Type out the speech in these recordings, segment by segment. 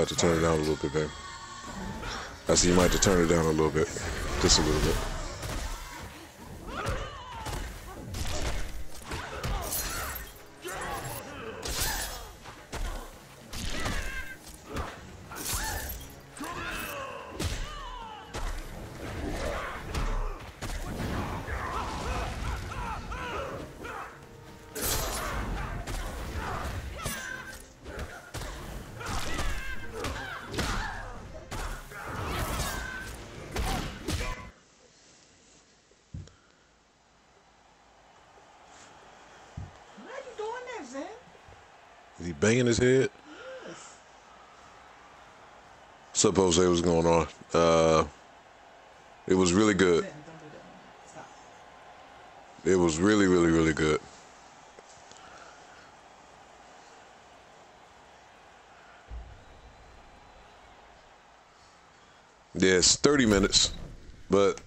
have to turn it down a little bit, babe. I see you might have to turn it down a little bit. Just a little bit. Is he banging his head? Yes. What's up, Jose? What's going on? It was really good. Don't do that. Stop. It was really, really, really good. Yeah, it's 30 minutes, but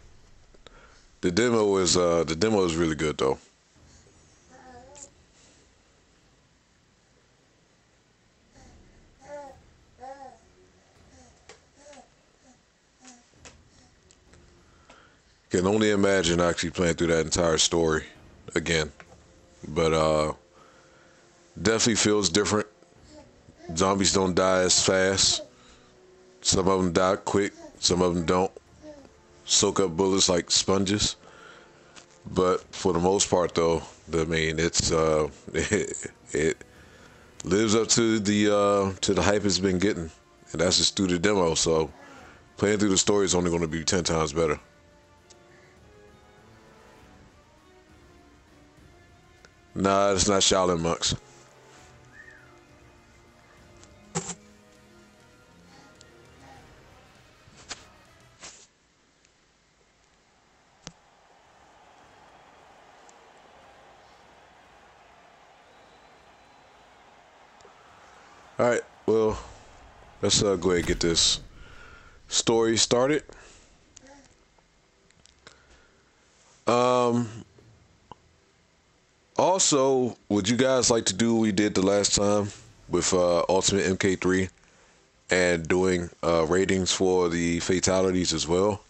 the demo is really good though. Can only imagine actually playing through that entire story again, but definitely feels different. Zombies don't die as fast. Some of them die quick, some of them don't. Soak up bullets like sponges. But for the most part, though, I mean, it's it lives up to the hype it's been getting, and that's just through the demo. So playing through the story is only going to be 10 times better. Nah, it's not Shaolin monks. All right, well, let's go ahead and get this story started. Also, would you guys like to do what we did the last time with Ultimate MK3 and doing ratings for the fatalities as well?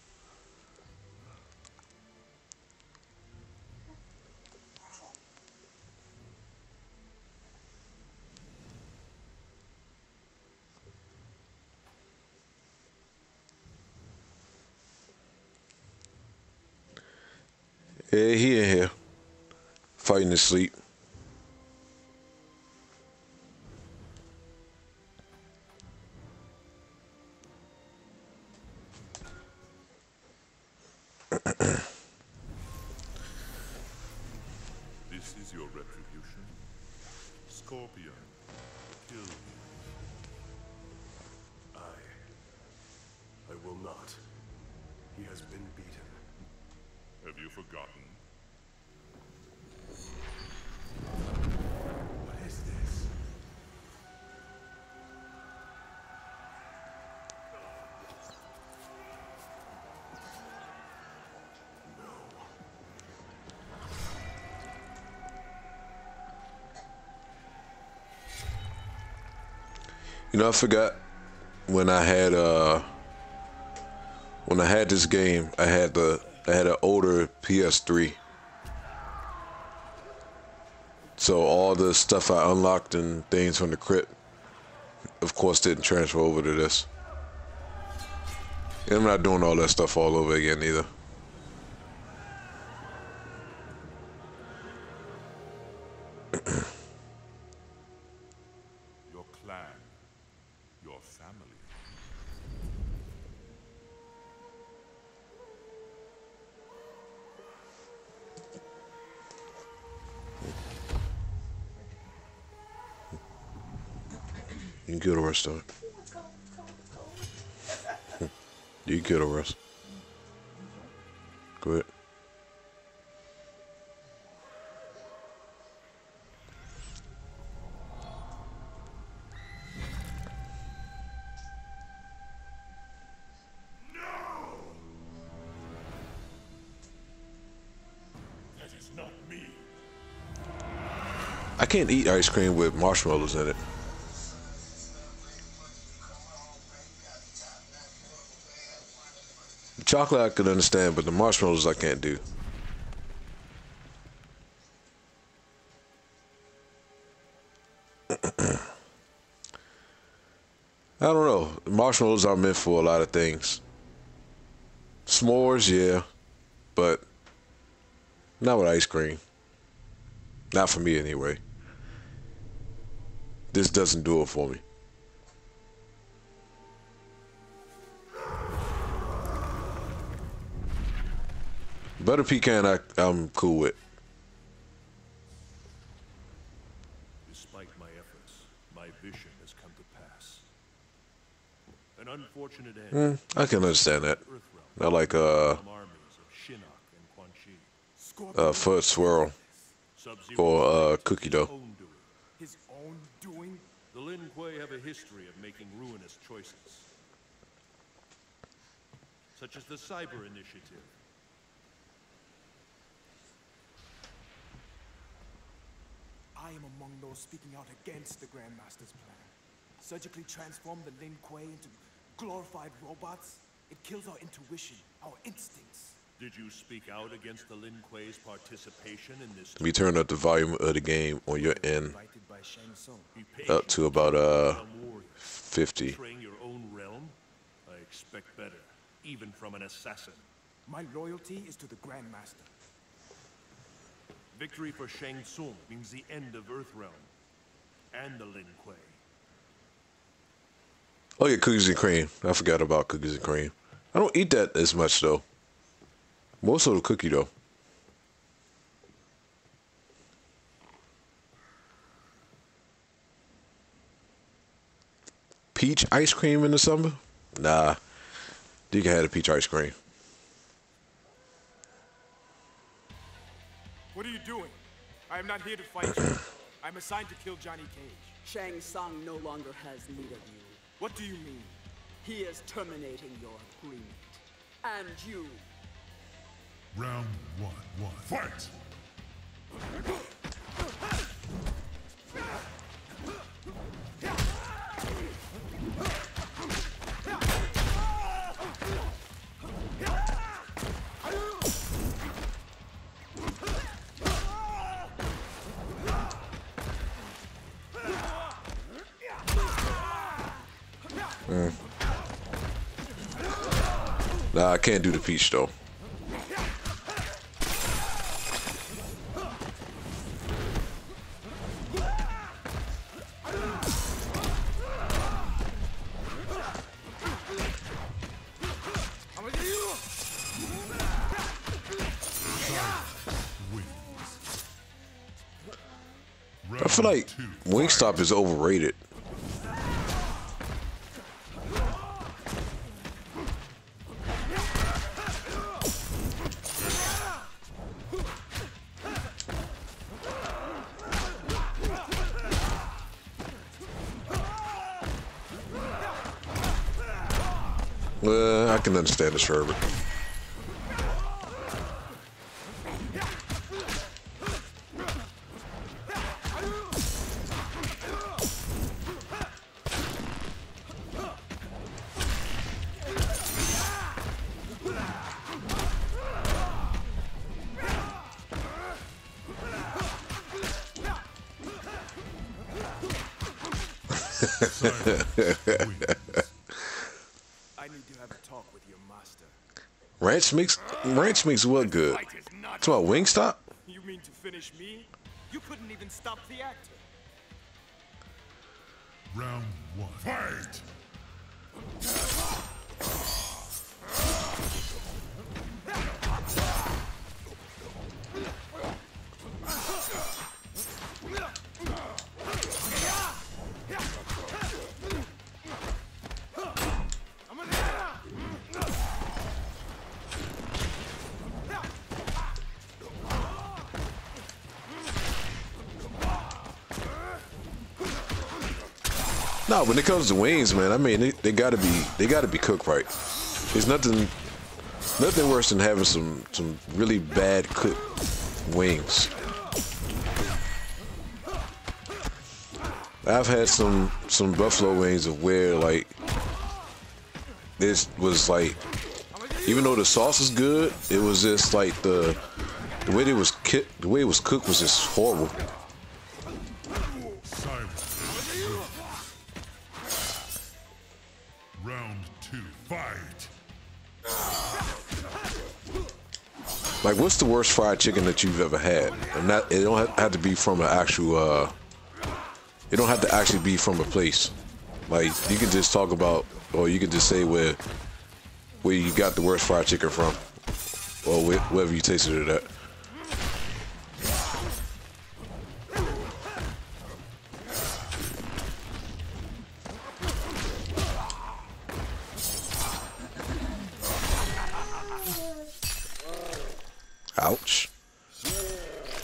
Yeah, he in here fighting his sleep. This is your retribution. Scorpion, kill you. I will not. He has been beaten. Have you forgotten? What is this? You know, I forgot when I had this game, I had an older PS3. So all the stuff I unlocked and things from the crypt, of course, didn't transfer over to this. And I'm not doing all that stuff all over again either. Your clan, your family. You can kill the rest of it. You can kill the rest. Go ahead. That is not me. I can't eat ice cream with marshmallows in it. Chocolate I could understand, but the marshmallows I can't do. I don't know. Marshmallows are meant for a lot of things. S'mores, yeah, but not with ice cream. Not for me anyway. This doesn't do it for me. Butter pecan, I'm cool with. Despite my efforts, my vision has come to pass. An unfortunate end. I can understand that. I like Armies of Shinnok and Quan Chi. Foot swirl Sub-Zero or claims cookie it's dough. his own doing. His own doing? The Lin Kuei have a history of making ruinous choices. Such as the Cyber Initiative. I am among those speaking out against the Grandmaster's plan. Surgically transform the Lin Kuei into glorified robots? It kills our intuition, our instincts. Did you speak out against the Lin Kuei's participation in this? We turn up the volume of the game on your end Invited by Shang Tsung. Be up patient. to about Some warriors 50. betraying your own realm? I expect better, even from an assassin. My loyalty is to the Grandmaster. Victory for Shang Tsung means the end of Earthrealm and the Lin Kuei. Oh yeah, cookies and cream. I forgot about cookies and cream. I don't eat that as much though. Most of the cookie though. Peach ice cream in the summer? Nah. You can have the peach ice cream. What are you doing? I am not here to fight you. I'm assigned to kill Johnny Cage. Shang Tsung no longer has need of you. What do you mean? He is terminating your agreement. And you. Round one. Fight! Nah, I can't do the peach though. I feel like Wingstop is overrated. I can understand this, Herbert. I need to have a talk with your master. Ranch makes what good? Fight is not It's about Wingstop? You mean to finish me? You couldn't even stop the actor. Round one. Fight! No, when it comes to wings, man, I mean they gotta be cooked right. There's nothing worse than having some really bad cooked wings. I've had some buffalo wings of where like this was like Even though the sauce is good, it was just like the way it was cooked was just horrible. Round 2, fight. Like, what's the worst fried chicken that you've ever had? And that it don't have to be from an actual. It don't have to actually be from a place. Like, you can just talk about, or you can just say where you got the worst fried chicken from, or wherever you tasted it at. Ouch.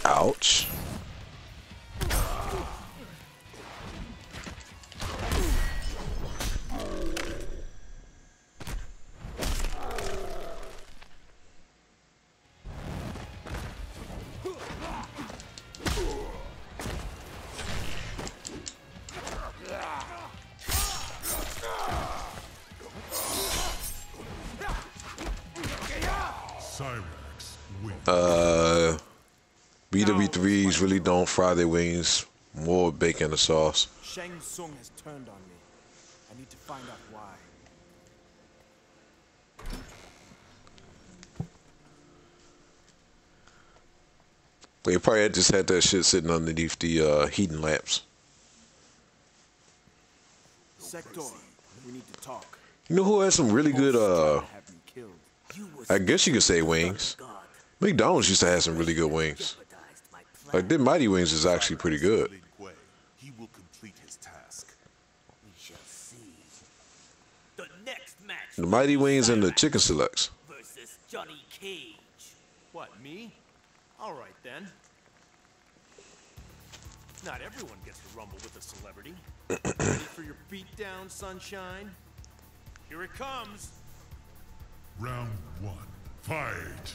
Ouch. BW3s really don't fry their wings, more bacon and sauce. Shang Tsung has turned on me. I need to find out why. They probably just had that shit sitting underneath the heating lamps. Sector, we need to talk. You know who has some really good, I guess you could say wings? McDonald's used to have some really good wings. Like, their Mighty Wings is actually pretty good. He will complete his task. We shall see. The next match. The Mighty Wings and the Chicken Selects. Versus Johnny Cage. What, me? All right, then. Not everyone gets to rumble with a celebrity. Ready for your beatdown, sunshine? Here it comes. Round 1, fight.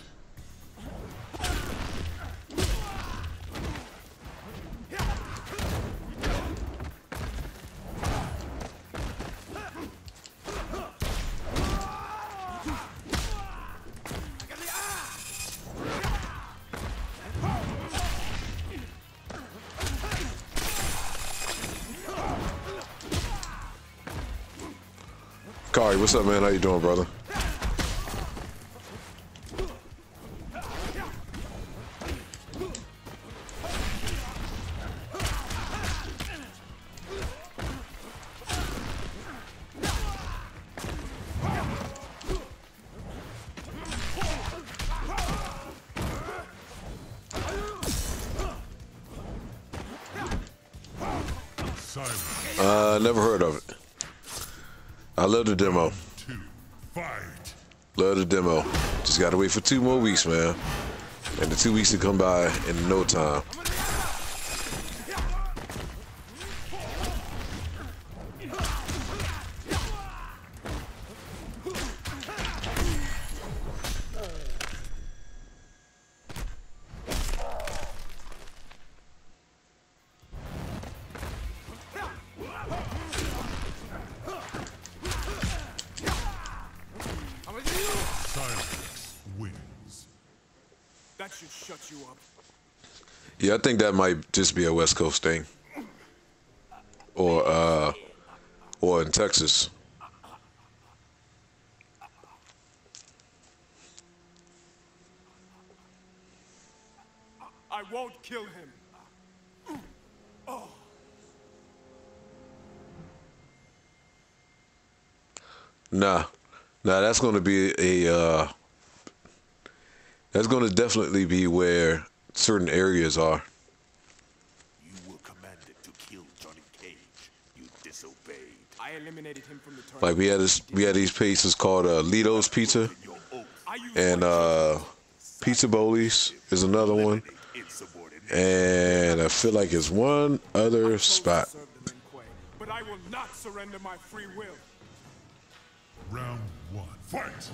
Kari, what's up, man? How you doing, brother? Never heard of it. I love the demo. 2, fight. Love the demo. Just gotta wait for 2 more weeks, man. And the 2 weeks to come by in no time. That should shut you up. Yeah, I think that might just be a West Coast thing. Or in Texas. I won't kill him. Oh. Nah, that's gonna be a that's gonna definitely be where certain areas are. You were commanded to kill Johnny Cage. You disobeyed. I eliminated him from the tournament. Like we had these places called Lito's Pizza, and Pizza Bowlies is another one, and I feel like it's one other spot. But I will not surrender my free will. Round 1, fight.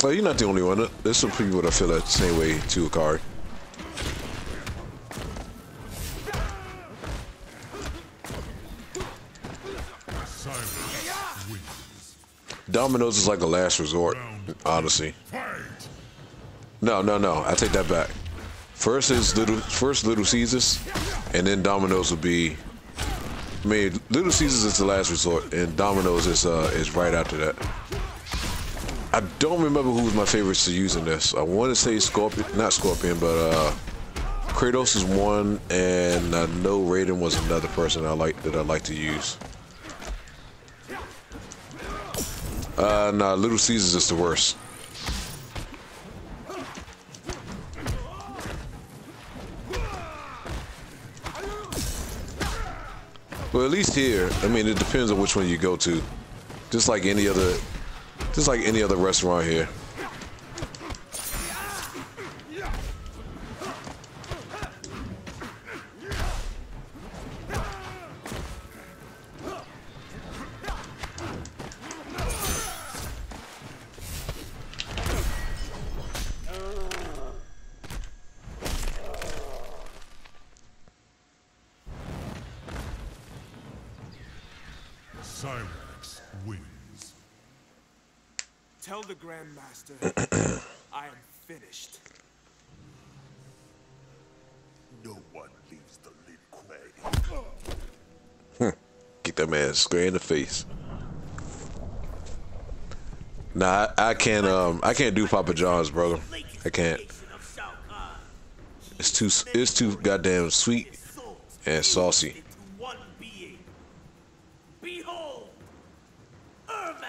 fact, you're not the only one. There's some people that feel that same way too, Akari. Dominoes is like a last resort, honestly. No. I take that back. First Little Caesars, and then Dominoes would be. I mean, Little Caesars is the last resort, and Dominoes is right after that. I don't remember who was my favorites to use in this. I want to say Scorpion, not Scorpion, but Kratos is one, and I know Raiden was another person I like to use. Nah, Little Caesars is the worst. Well, at least here, I mean, it depends on which one you go to. Just like any other restaurant here. Silence wins. Tell the Grandmaster I am finished. No one leaves the Lin Kuei. Get that man square in the face. Nah, I can't do Papa John's, brother. I can't. It's too goddamn sweet and saucy. Behold, Ermac.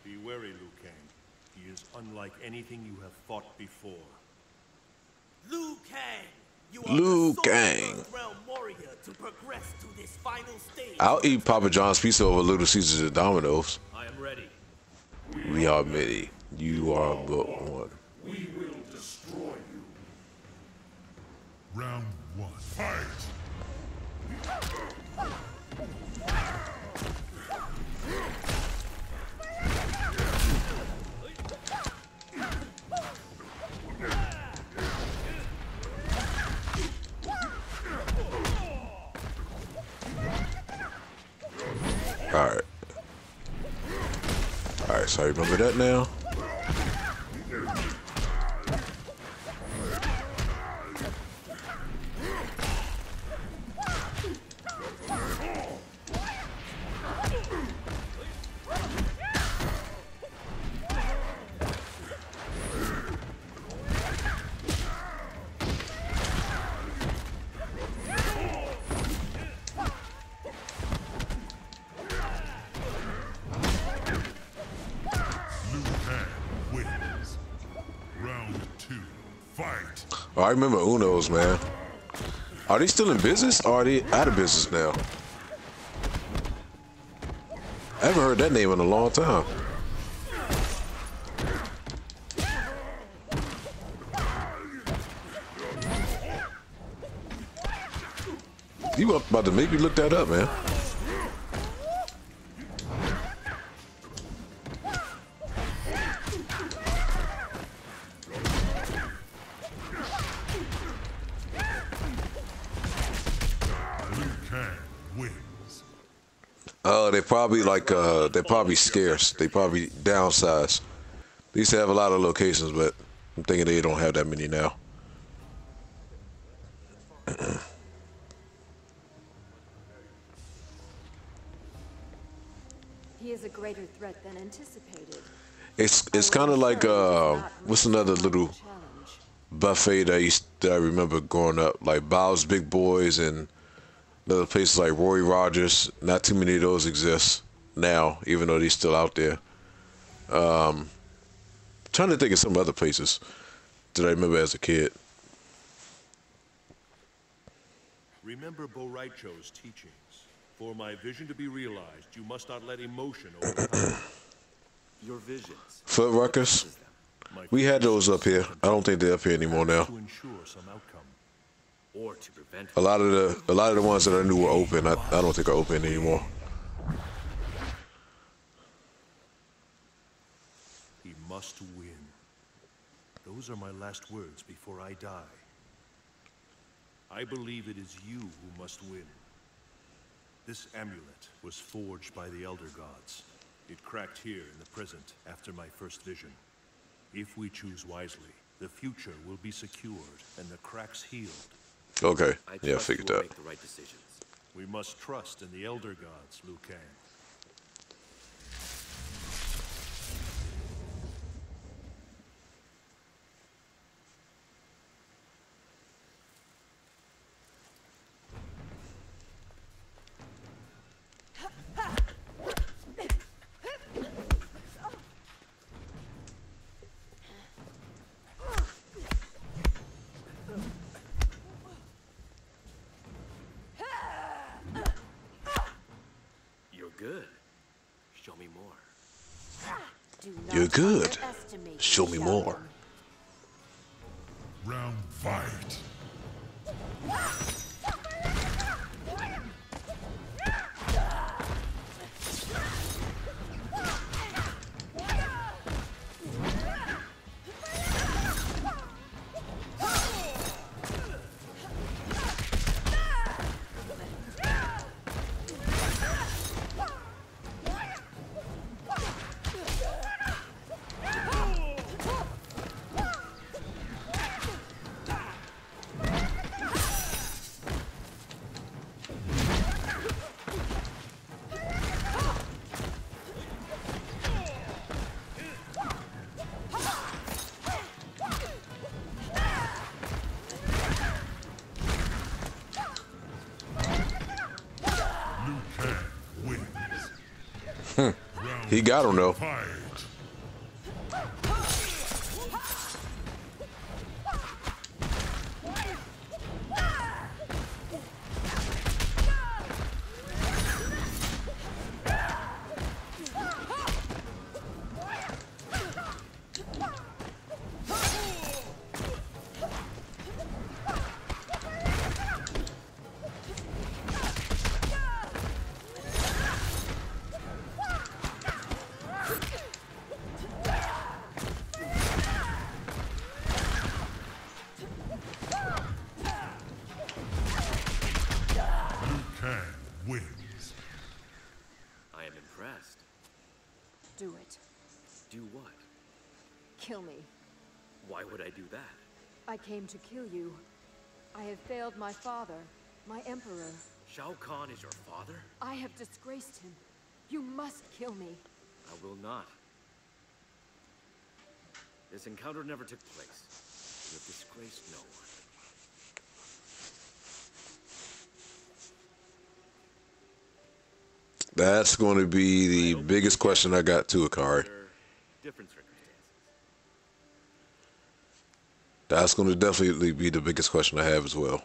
Be wary, Liu Kang. He is unlike anything you have fought before. Liu Kang. You are Liu the Kang. Sword Realm warrior to progress to this final stage. I'll eat Papa John's pizza over Little Caesars and Domino's. I am ready. We are many. You are but one. We will destroy you. Round one. Fight! Alright, so I remember that now. Oh, I remember Uno's, man. Are they still in business or are they out of business now? I haven't heard that name in a long time. You about to make me look that up, man. They probably they're probably scarce. They probably downsized. They used to have a lot of locations, but I'm thinking they don't have that many now. He is a greater threat than anticipated. It's kind of like what's another little buffet that I remember growing up, like Bow's Big Boys and other places like Roy Rogers. Not too many of those exist now, even though they're still out there. Trying to think of some other places that I remember as a kid. Remember Bo Raicho's teachings. For my vision to be realized, you must not let emotion overcome. Your visions. Foot ruckers. My We had future those up here. I don't think they're up here anymore now. to ensure some outcome. Or to prevent A lot of the ones that I knew were open. I don't think are open anymore. He must win. Those are my last words before I die. I believe it is you who must win. This amulet was forged by the Elder Gods. It cracked here in the present after my first vision. If we choose wisely, the future will be secured and the cracks healed. Okay. I Yeah, I trust figured you will that. make the right decisions. We must trust in the Elder Gods, Liu Kang. You're good. Show me more. Do not You're good. underestimate Show me more. Sheldon. Round fight. Liu Kang wins. He got him though. Fight. Liu Kang wins. I am impressed. Do it. Do what? Kill me. Why would I do that? I came to kill you. I have failed my father, my emperor. Shao Kahn is your father? I have disgraced him. You must kill me. I will not. This encounter never took place. You have disgraced no one. That's going to be the biggest question I got too, Akari. Under different circumstances. That's going to definitely be the biggest question I have as well.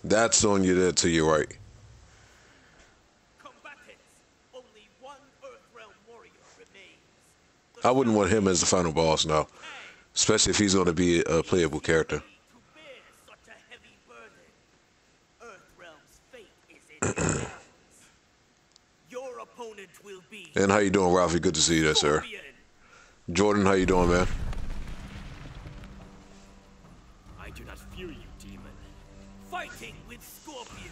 That's on you there to your right. Combatants, only one Earthrealm warrior remains. I wouldn't want him as the final boss now, especially if he's going to be a playable character. To bear such a heavy burden. Earthrealm's fate is in his hands. Your opponent will be And how you doing, Ralphie? Good to see you there, sir. Scorpion. Jordan, how you doing, man? I do not fear you, demon. Fighting with Scorpion,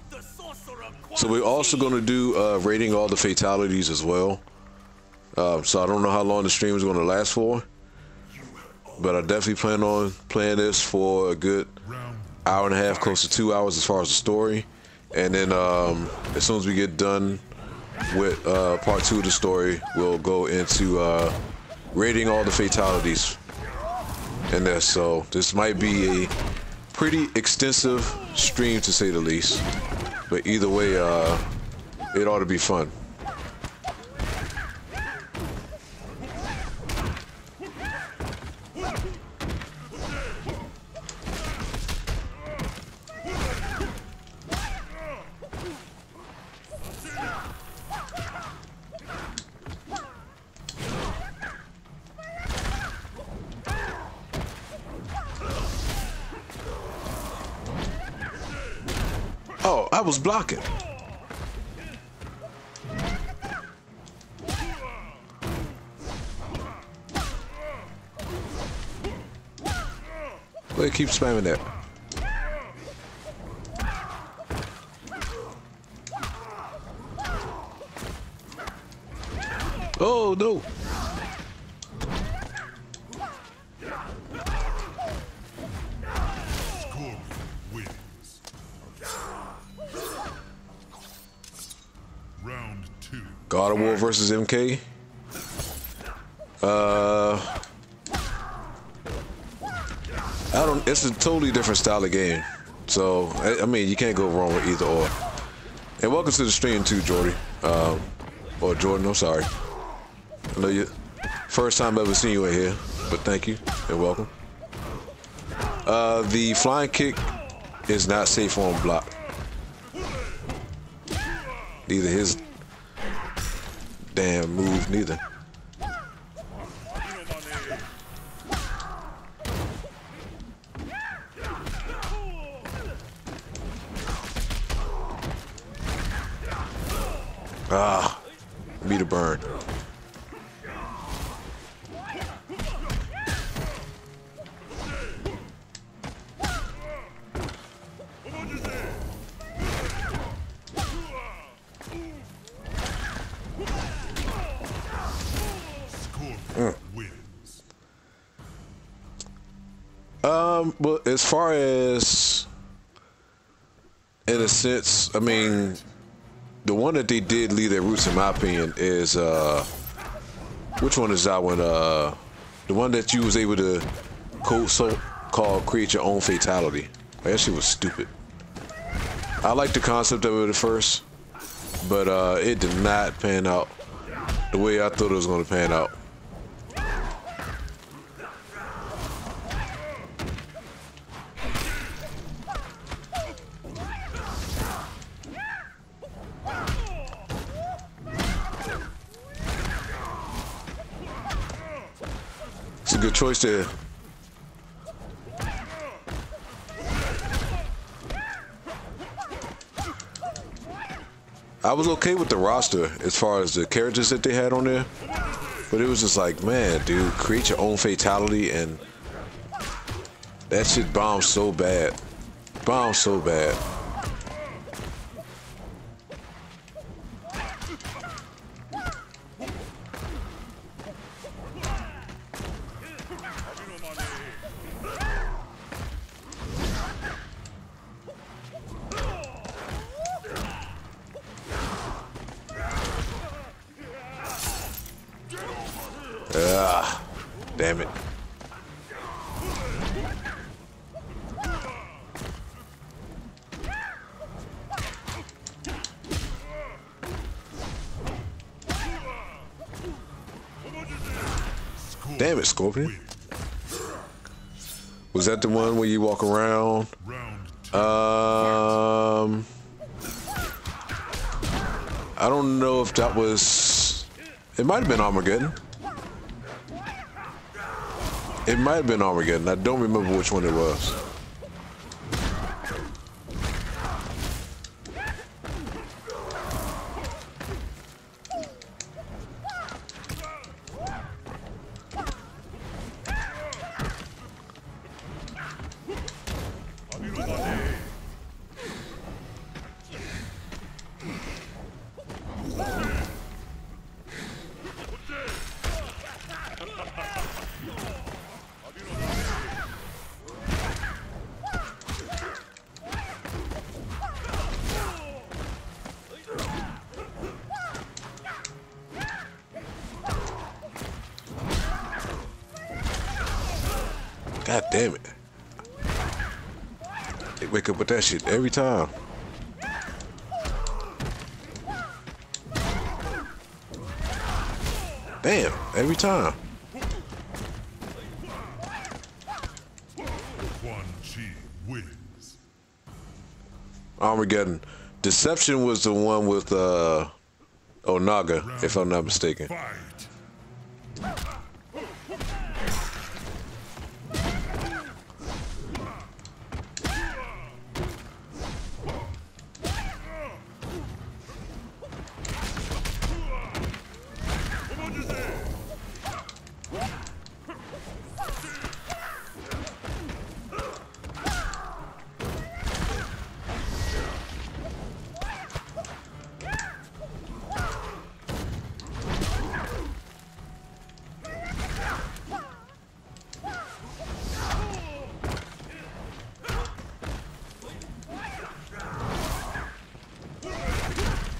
the sorcerer. So we're also going to do rating all the fatalities as well. So I don't know how long the stream is going to last for, but I definitely plan on playing this for a good hour and a half, close to 2 hours as far as the story. And then as soon as we get done with part 2 of the story, we'll go into rating all the fatalities in this. So this might be a pretty extensive stream to say the least, but either way, it ought to be fun. Oh, I was blocking. Go ahead, keep spamming that. Oh no! Scorpion wins. Round 2. God of War versus MK. I don't. It's a totally different style of game. So I mean, you can't go wrong with either or. And welcome to the stream too, Jordy. Or Jordan. I'm sorry. I know you. First time ever seen you in here, but thank you and welcome. The flying kick is not safe on block. Neither his damn move, neither. Ah, me to burn. Wins. Well, as far as, in a sense, I mean, the one that they did leave their roots, in my opinion, is which one is that one? The one that you was able to so-called create your own fatality. That shit was stupid. I liked the concept of it at first, but it did not pan out the way I thought it was going to pan out. It's a good choice there. I was okay with the roster as far as the characters that they had on there, but it was just like, man, dude, create your own fatality, and that shit bombed so bad. Bombed so bad. Ah, damn it. Damn it, Scorpion. Was that the one where you walk around? I don't know if that was... It might have been Armageddon. It might have been Armageddon. I don't remember which one it was. God damn it. They wake up with that shit every time. Damn, every time. Wins. Armageddon. Deception was the one with Onaga, if I'm not mistaken. Fight.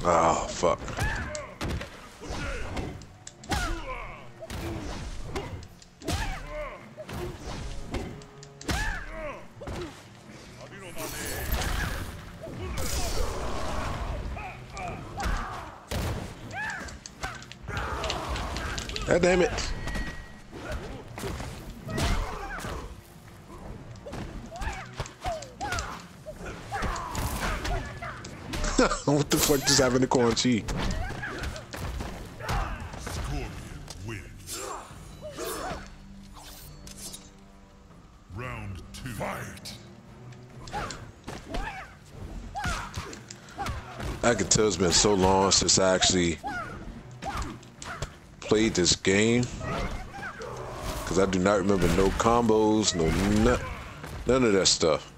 Oh, fuck. God damn it. What the fuck just happened to Quan Chi? Scorpion wins. Round 2. Fight. I can tell it's been so long since I actually played this game, because I do not remember no combos, none of that stuff.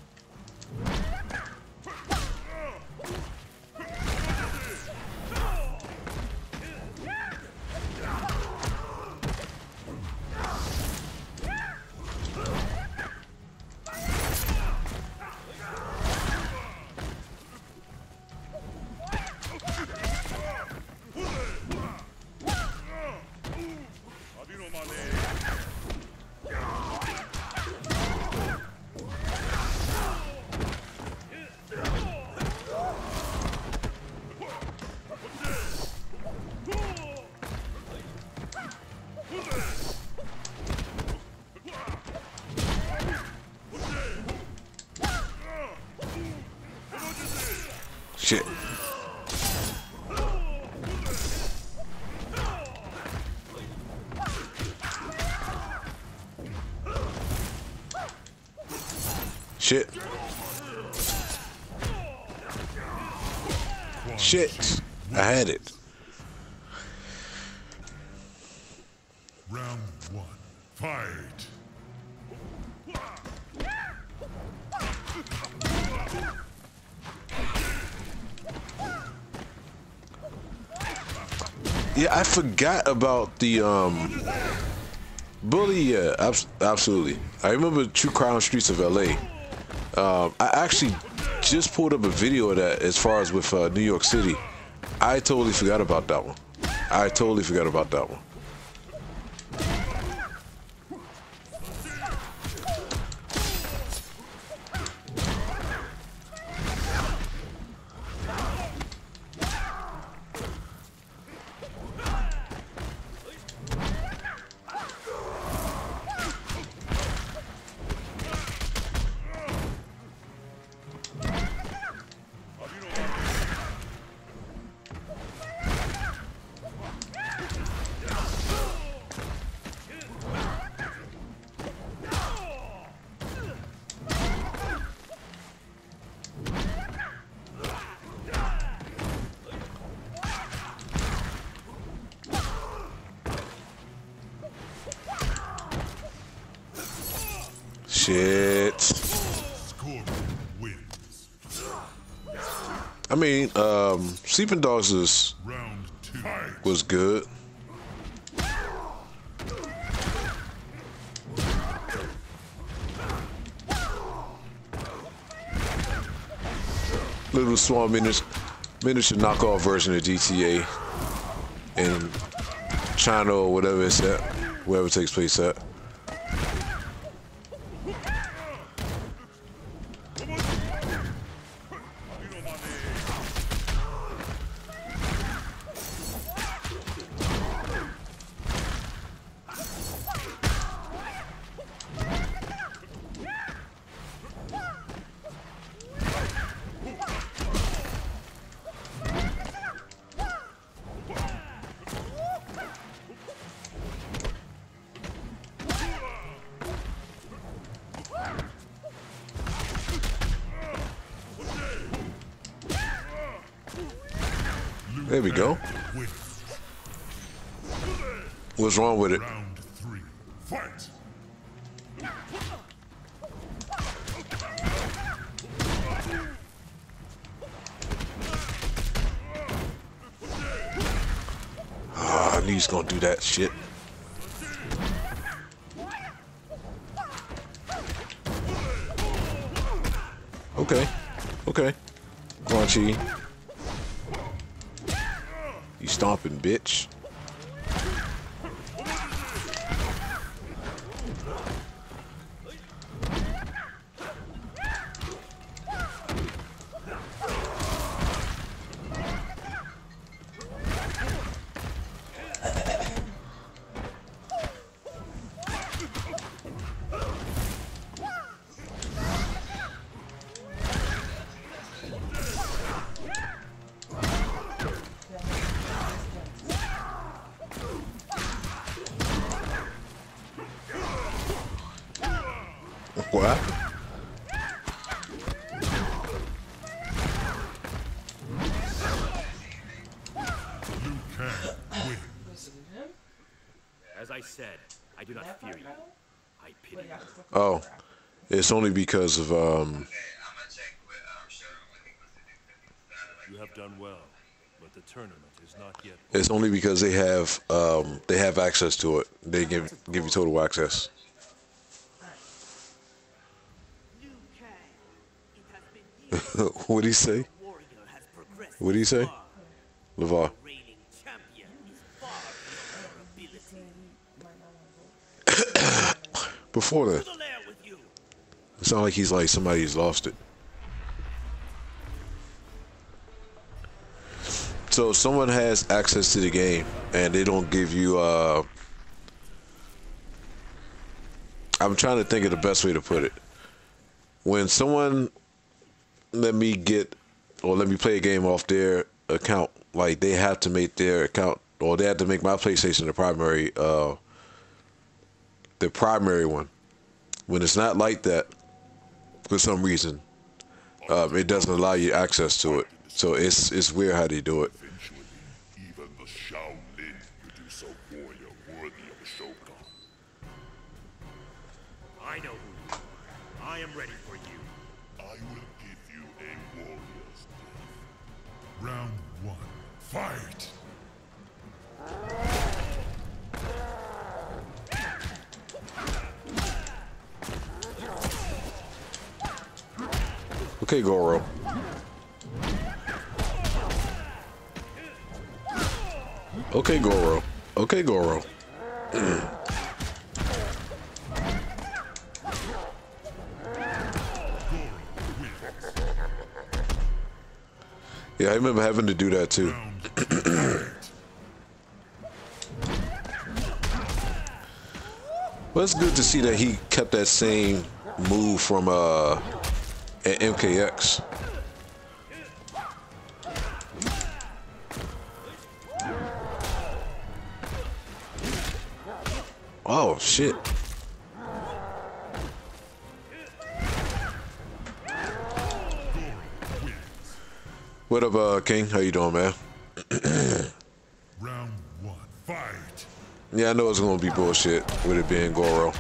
Shit. Shit. Shit. I had it. Round 1. Fight. Yeah, I forgot about the bully. Yeah, absolutely. I remember True Crime Streets of LA. I actually just pulled up a video of that as far as with New York City. I totally forgot about that one. I totally forgot about that one. Shit. Scorpion wins. I mean, Sleeping Dogs Round 2. was good. Little small miniature knockoff version of GTA in China or whatever it's at, wherever it takes place at. There we go. What's wrong with it? Round 3. Fight. Ah, I knew he's gonna do that shit. Okay. Okay. Quan Chi. stomping, bitch. What? As I said, I do not fear you. I pity you. Oh, it's only because of You have done well, but the tournament is not yet. it's only because they have access to it. They give you total access. Liu Kang, it has been years What'd he say? since a warrior has progressed What'd he this say? far. LeVar. The reigning champion is far beyond your ability. Before To that, the lair with you. it sounds like he's like somebody who's lost it. So if someone has access to the game and they don't give you I'm trying to think of the best way to put it. When someone let me play a game off their account, like they have to make their account, or they have to make my PlayStation the primary one. When it's not like that, for some reason, it doesn't allow you access to it. So it's weird how they do it. Eventually, even the Shaolin produce a warrior worthy of a shogun. I know who you are. I am ready for you. I will give you a warrior's death. Round 1. Fight! Okay, Goro. Okay, Goro. Okay, Goro. Yeah, I remember having to do that too. Well, it's good to see that he kept that same move from MKX. Oh shit. What up, King? How you doing, man? Round 1. Fight! Yeah, I know it's gonna be bullshit with it being Goro.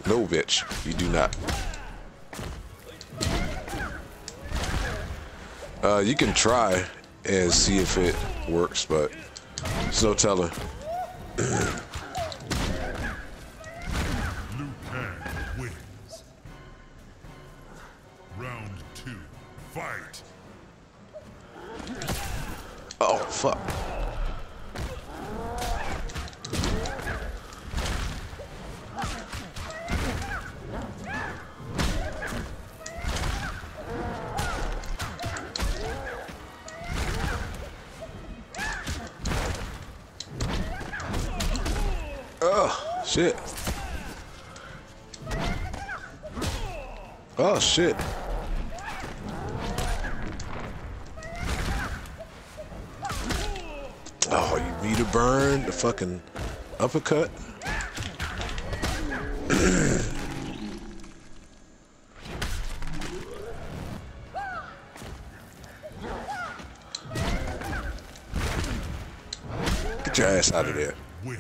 No, bitch, you do not. You can try and see if it works, but there's no telling. Liu Kang wins. Round 2. Fight! Oh, fuck. Oh, shit. Oh, shit. Oh, you need to burn the fucking uppercut. Get your ass out of there. Wins.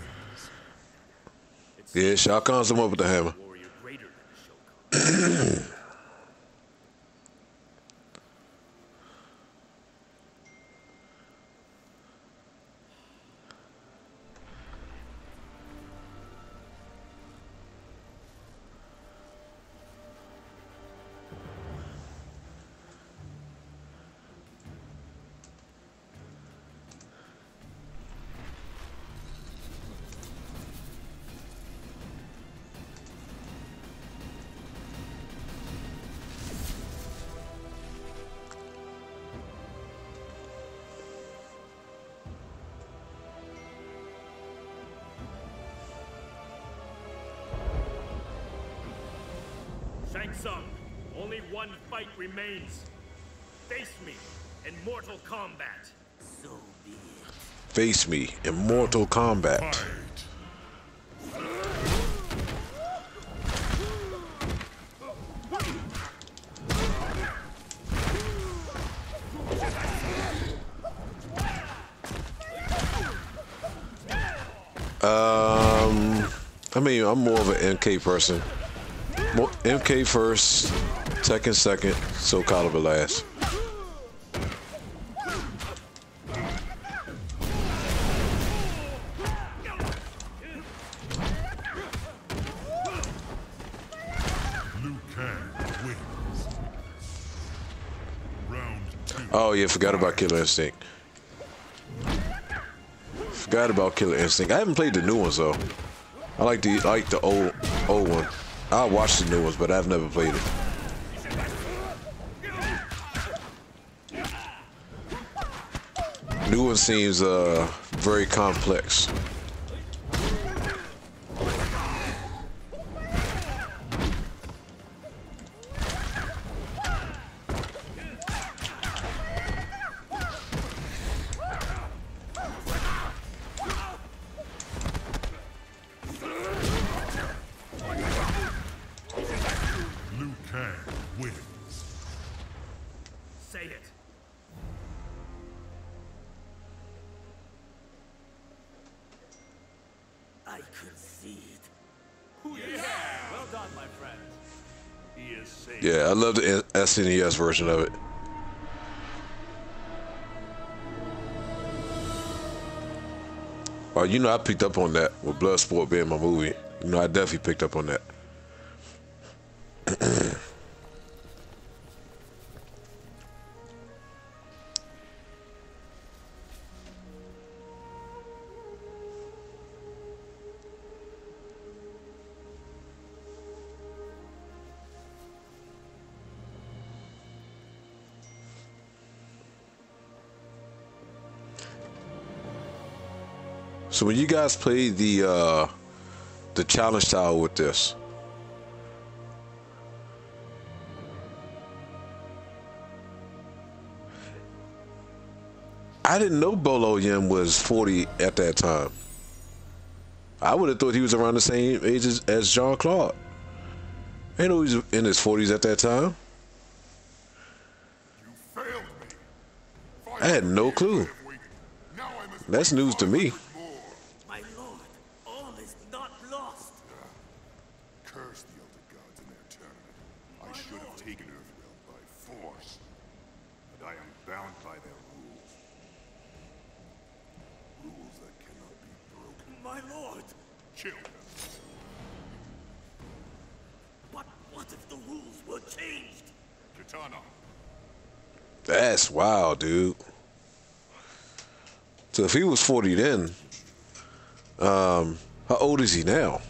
It Yeah, Shao Kahn's him up with the hammer. Warrior greater than the Shogun. Shang Tsung, only one fight remains. Face me in mortal combat. So be it. Face me in Mortal Kombat. Fight. I mean, I'm more of an MK person. MK first, Tekken second, Soul Calibur last. Liu Kang wins. Round 2. Oh yeah, forgot about Killer Instinct. Forgot about Killer Instinct. I haven't played the new ones though. I like the old one. I watched the new ones, but I've never played it. New one seems very complex. Liu Kang wins. Say it. I concede. Well done, my friend. He is safe. Yeah, I love the SNES version of it. Oh, you know, I picked up on that with Bloodsport being my movie. You know, I definitely picked up on that. So when you guys play the challenge style with this, I didn't know Bolo Yen was 40 at that time. I would have thought he was around the same age as Jean-Claude. I know he was in his 40s at that time. You failed me. I had no clue. Now I must That's news to me. more. My lord, all is not lost. Curse the Elder Gods in their tournament. I should have taken Earthrealm by force. But I am bound by their rules. Rules that cannot be broken. My lord. Kill him. But what if the rules were changed? Kitana. That's wild, dude. So if he was 40 then, how old is he now?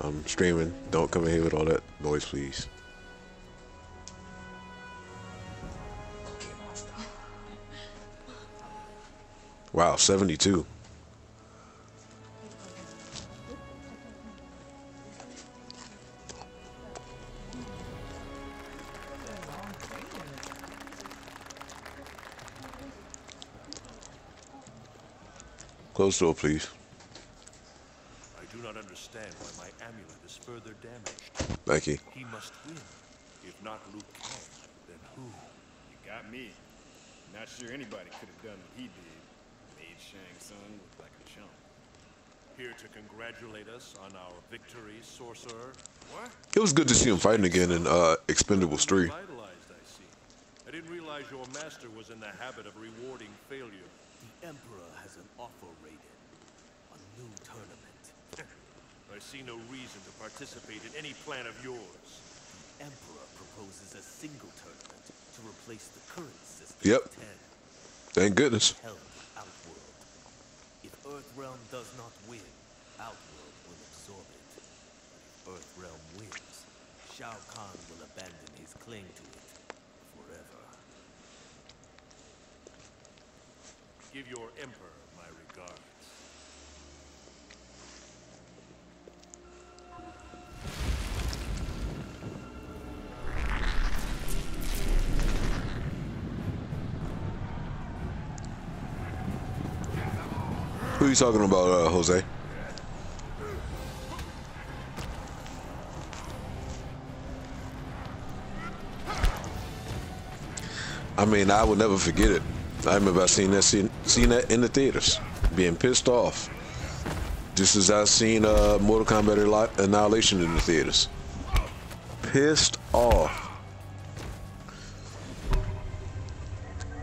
I'm streaming. Don't come in here with all that noise, please. Wow, 72. Close the door, please. I do not understand why my amulet is further damaged. Thank you. He must win. If not Liu Kang, then who? You got me. Not sure anybody could have done what he did. Made Shang Tsung look like a chump. Here to congratulate us on our victory, sorcerer. What? It was good to see him fighting again in Expendables 3. Revitalized, I see. I didn't realize your master was in the habit of rewarding failure. The Emperor has an offer rated. A new tournament. I see no reason to participate in any plan of yours. The Emperor proposes a single tournament to replace the current system Yep. of 10. Thank goodness. Held Outworld. If Earthrealm does not win, Outworld will absorb it. But if Earthrealm wins, Shao Kahn will abandon his claim to it forever. Give your emperor my regards. Who are you talking about, Jose? I mean, I will never forget it. I remember seeing that in the theaters, being pissed off. Just as I seen Mortal Kombat Annihilation in the theaters. Pissed off.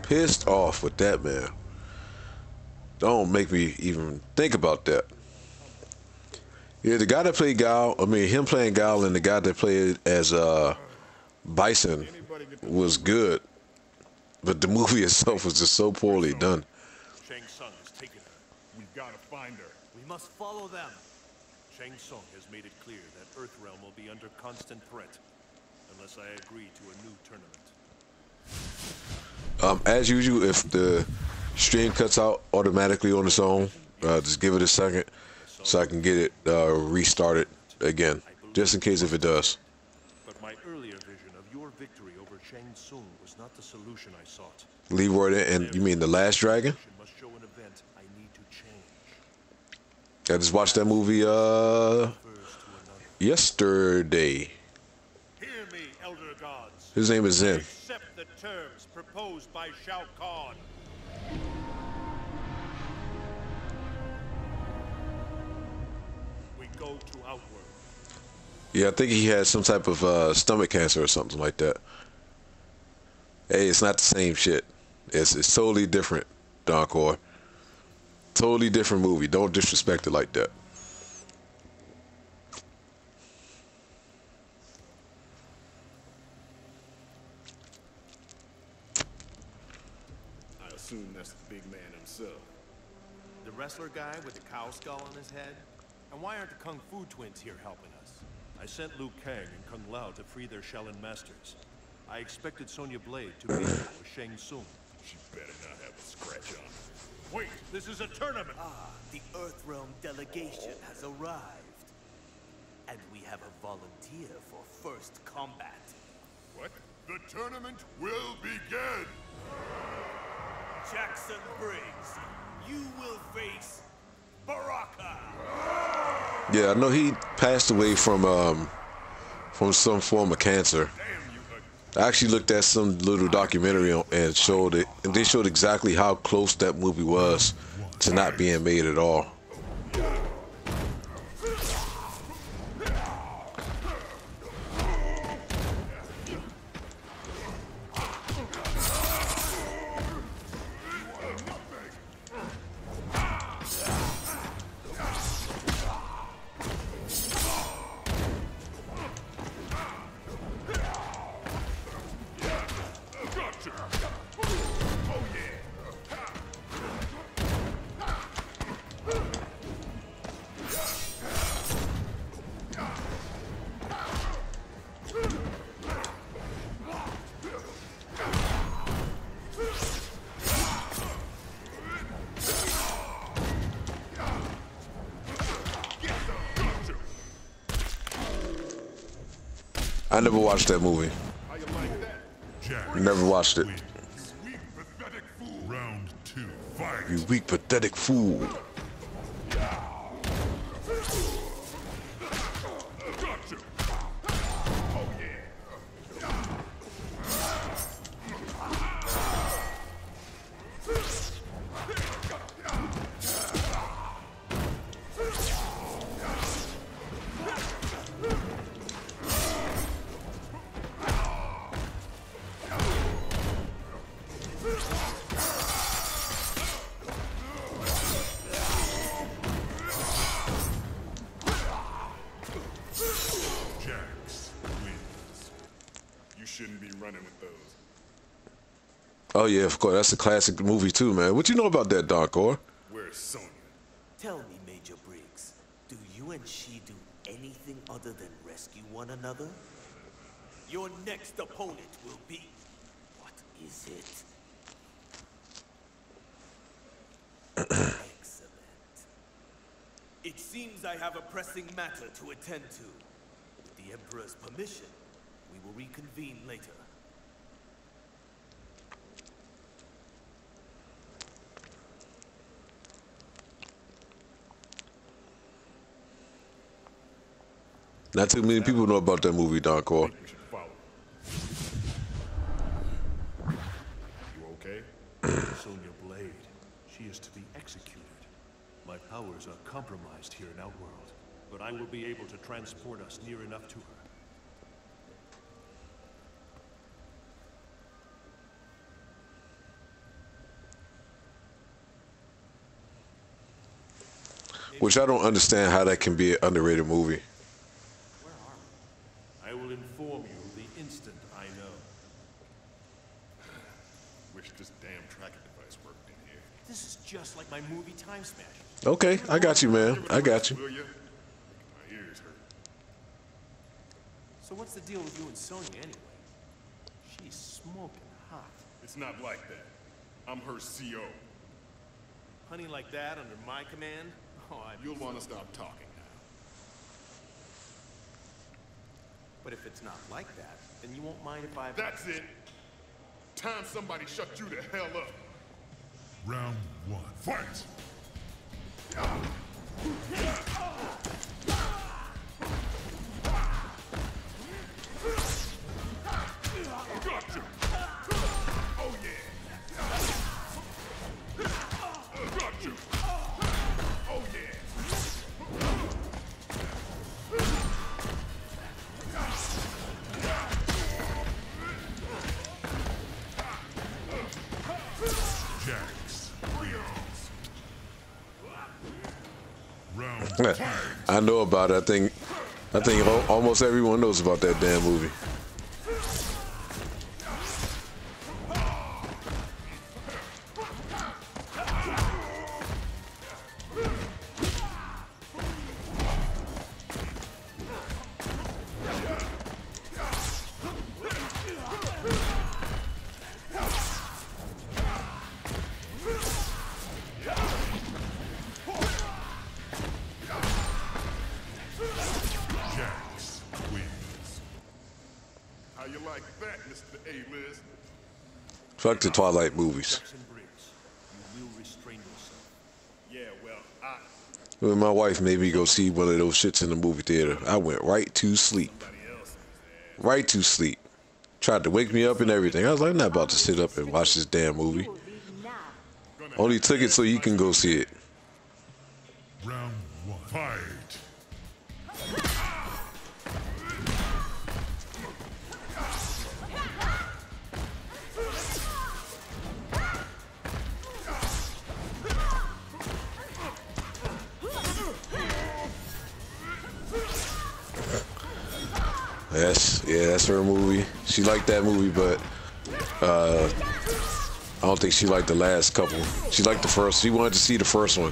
Pissed off with that, man. Don't make me even think about that. Yeah, the guy that played Guile, I mean, him playing Guile and the guy that played as Bison was good. But the movie itself was just so poorly done. Shang Tsung has taken her. We've got to find her. We must follow them. Shang Tsung has made it clear that Earthrealm will be under constant threat unless I agree to a new tournament. As usual, if the stream cuts out automatically on its own, just give it a second so I can get it restarted again, just in case if it does. But my earlier vision of your victory over Shang Tsung was not the solution I sought. Leroy, and you mean The Last Dragon? Must show an event I need to change. I just watched that movie yesterday. Hear me, elder gods. His name is Zen. Accept the terms proposed by Shao Kahn. We go to Outworld. Yeah, I think he had some type of stomach cancer or something like that. Hey, it's not the same shit. It's totally different, Doncor. Totally different movie. Don't disrespect it like that. I assume that's the big man himself. The wrestler guy with the cow skull on his head? And why aren't the Kung Fu twins here helping us? I sent Liu Kang and Kung Lao to free their Shaolin masters. I expected Sonya Blade to be there with Shang Tsung. She better not have a scratch on her. Wait, this is a tournament! The Earthrealm delegation has arrived. And we have a volunteer for first combat. What? The tournament will begin! Jackson Briggs, you will face Baraka! Yeah, I know he passed away from some form of cancer. I actually looked at some little documentary and showed it, and they showed exactly how close that movie was to not being made at all. I never watched that movie. Never watched it. Weak, pathetic fool. Round 2, fight. You weak, pathetic fool. shouldn't be running with those. Oh yeah, of course. That's a classic movie too, man. What you know about that, Darkor? Where's Sonya? Tell me, Major Briggs, do you and she do anything other than rescue one another? Your next opponent will be... What is it? Excellent. It seems I have a pressing matter to attend to. With the Emperor's permission, we will reconvene later. Not too many people know about that movie, Darkor. We should follow. You okay? Sonya Blade. She is to be executed. My powers are compromised here in Outworld, but I will be able to transport us near enough to her. Which I don't understand how that can be an underrated movie. I will inform you the instant I know. Wish this damn tracking device worked in here. This is just like my movie Time Smash. Okay, I got you, man. I got you. Will ya? My ears hurt. So what's the deal with you and Sonya anyway? She's smoking hot. It's not like that. I'm her CO. Honey like that under my command? Oh, You'll want to stop talking now. But if it's not like that, then you won't mind if I... That's it. Time somebody shut you the hell up. Round one. Fight! Gotcha! Oh yeah! Gotcha! Oh yeah! Jax wins. Round I know about it. I think almost everyone knows about that damn movie. Jax wins. How you like that, Mr. A-list? Fuck the Twilight movies. Jackson Briggs, you will restrain yourself. Yeah, well, When my wife made me go see one of those shits in the movie theater, I went right to sleep. Right to sleep. Tried to wake me up and everything. I was like, I'm not about to sit up and watch this damn movie. Only took it so you can go see it. Round one. Fight! That's her movie. She liked that movie, but I don't think she liked the last couple. She liked the first. She wanted to see the first one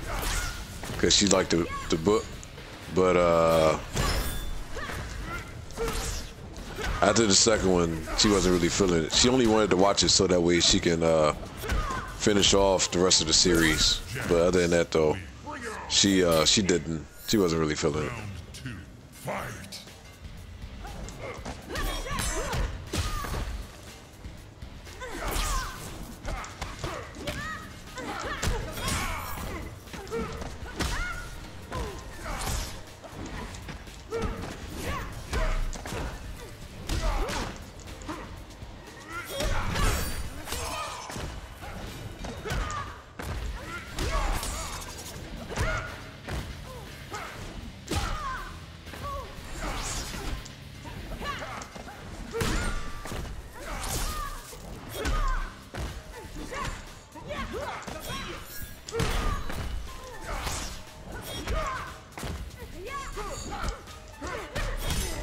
because she liked the book. But after the second one, she wasn't really feeling it. She only wanted to watch it so that way she can finish off the rest of the series. But other than that, though, she didn't. She wasn't really feeling it. Round two. Fight!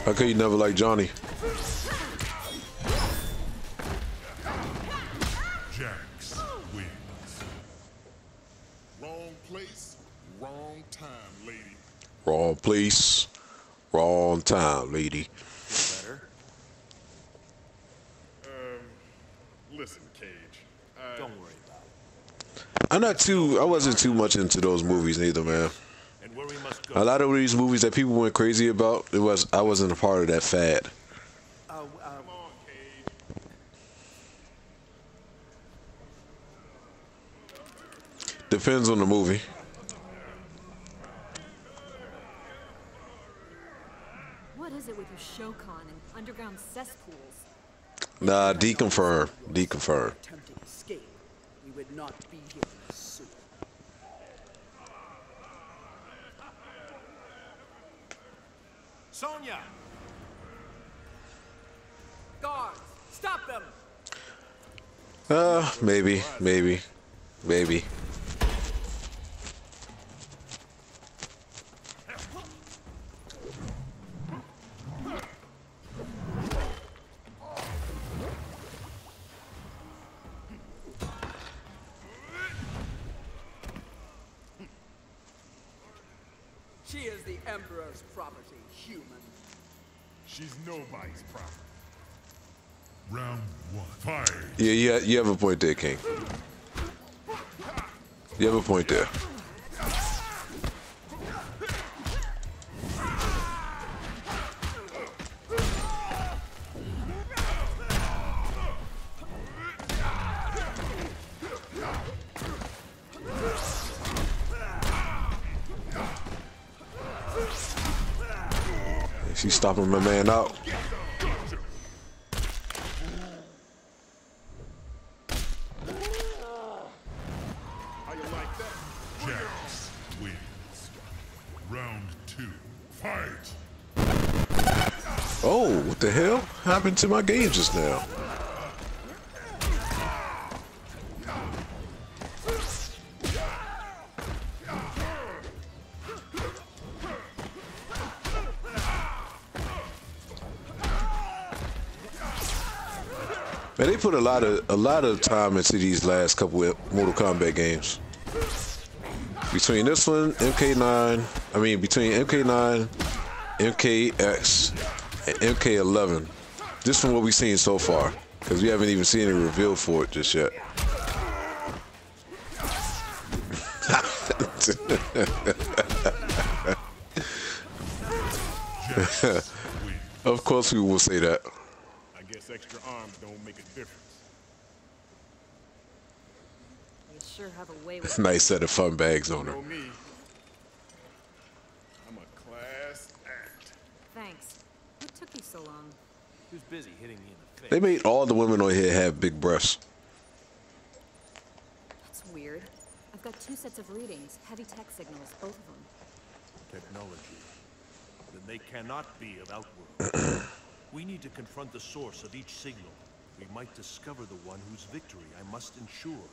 How could you never like Johnny? Jax wins. Wrong place, wrong time, lady. Wrong place, wrong time, lady. Better? Listen, Cage. Don't worry about it. I wasn't too much into those movies neither, man. And where we must go. A lot of these movies that people went crazy about, I wasn't a part of that fad. Come on, Cage. Depends on the movie. What is it with your Shokan and underground cesspools? Nah, deconfirm. Deconfirm. Attempting escape, we would not be here soon. Sonya! Guards, stop them! Maybe. She is the Emperor's property, human. She's nobody's property. Round 1. Fight. Yeah, you have a point there, King. You have a point there. She's stopping my man out. Jax wins. Round 2. Fight. Oh, what the hell happened to my game just now? Man, they put a lot of time into these last couple of Mortal Kombat games. Between this one, between MK9, MKX, and MK11. This from what we've seen so far, because we haven't even seen any reveal for it just yet. Of course we will say that. I guess extra arms don't make a difference. You sure have a way with Nice set of fun bags on her. Know me. I'm a class act. Thanks. What took you so long? Who's busy hitting me in the face? They made all the women on here have big breasts. That's weird. I've got 2 sets of readings, heavy tech signals, both of them. Technology. Then they cannot be of Outworld. We need to confront the source of each signal. We might discover the one whose victory I must ensure.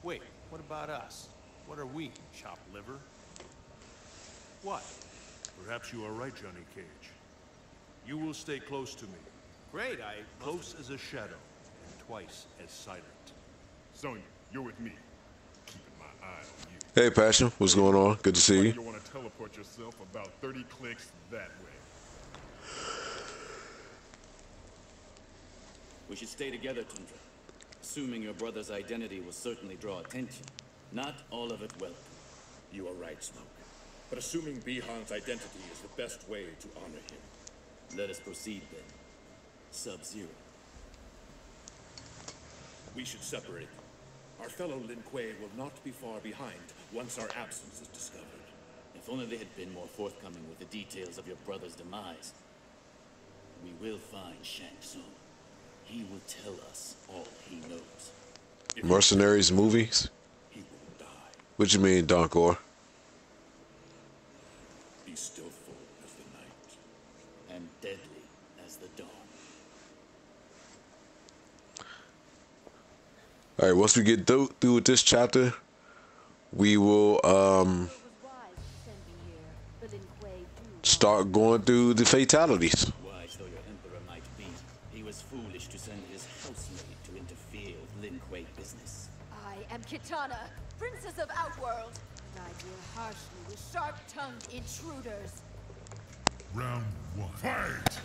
Wait, what about us? What are we, chopped liver? What? Perhaps you are right, Johnny Cage. You will stay close to me. Great, Close as a shadow, and twice as silent. Sonya, you're with me. Keeping my eye on you. Hey, Passion, what's going on? Good to see You you. want to teleport yourself about 30 clicks that way. We should stay together, Tundra. Assuming your brother's identity will certainly draw attention. Not all of it welcome. You are right, Smoke. But assuming Bihan's identity is the best way to honor him. Let us proceed then. Sub-Zero. We should separate. Our fellow Lin Kuei will not be far behind once our absence is discovered. If only they had been more forthcoming with the details of your brother's demise. We will find Shang Tsung. He will tell us all he knows. Mercenaries movies? He will die. What you mean, Donkor? Be still full as the night. And deadly as the dawn. All right, once we get through with this chapter, we will start going through the fatalities. Wise though your emperor might be, he was foolish to send his housemaid to interfere with Lin Kuei business. I am Kitana, Princess of Outworld, and I deal harshly with sharp-tongued intruders. Round 1. Fight!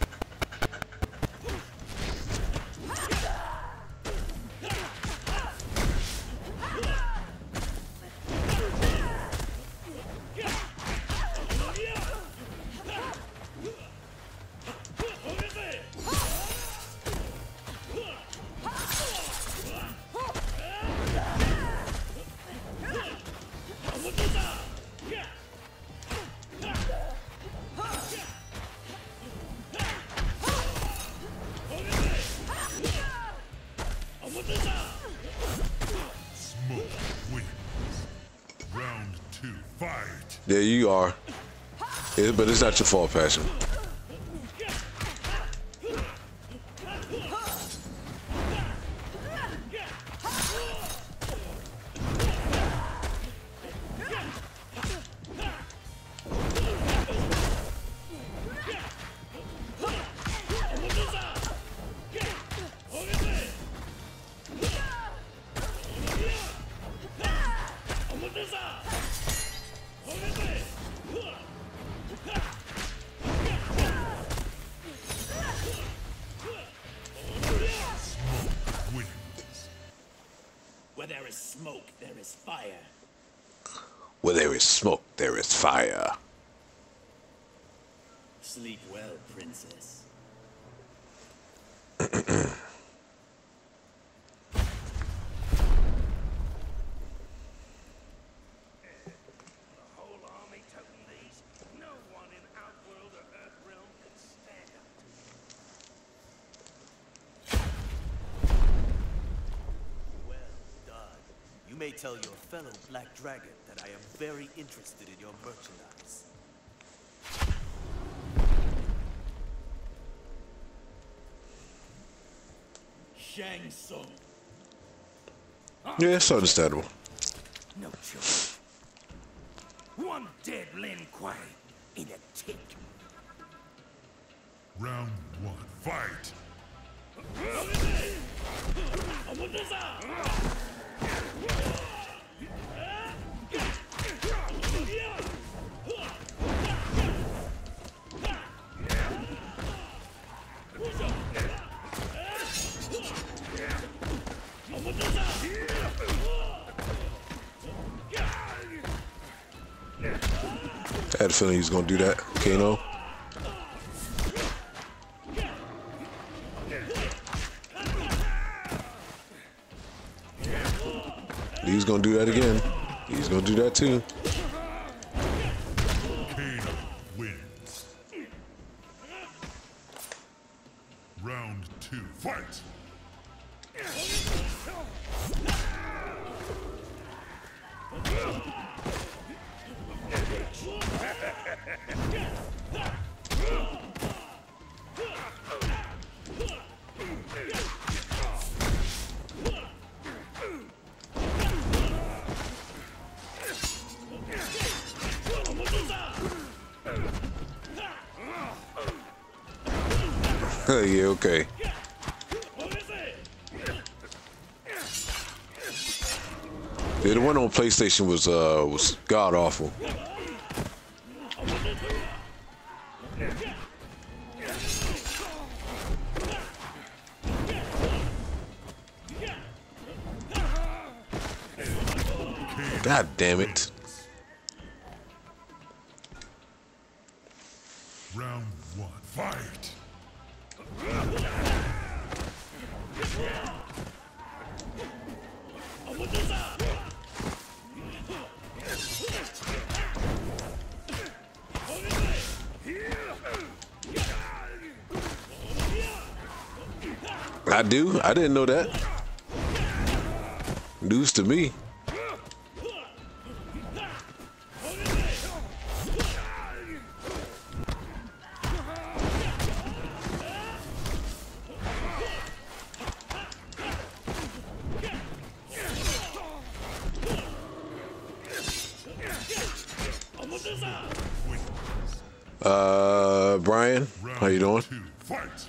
There you are. Yeah, but it's not your fault, Passion. Where there is smoke, there is fire. Where there is smoke, there is fire. Sleep well, princess. You may tell your fellow Black Dragon that I am very interested in your merchandise. Shang Tsung. Yeah, it's understandable. No choice. One dead Lin Kuei in a tick. Round 1. Fight! I had a feeling he was gonna do that, Kano. He's gonna do that again. He's gonna do that too. Kano wins. Round 2. Fight! Yeah, okay. Yeah, the one on PlayStation was god awful. God damn it. Round 1. Fight! I do? I didn't know that. News to me. Brian, how you doing? Fight!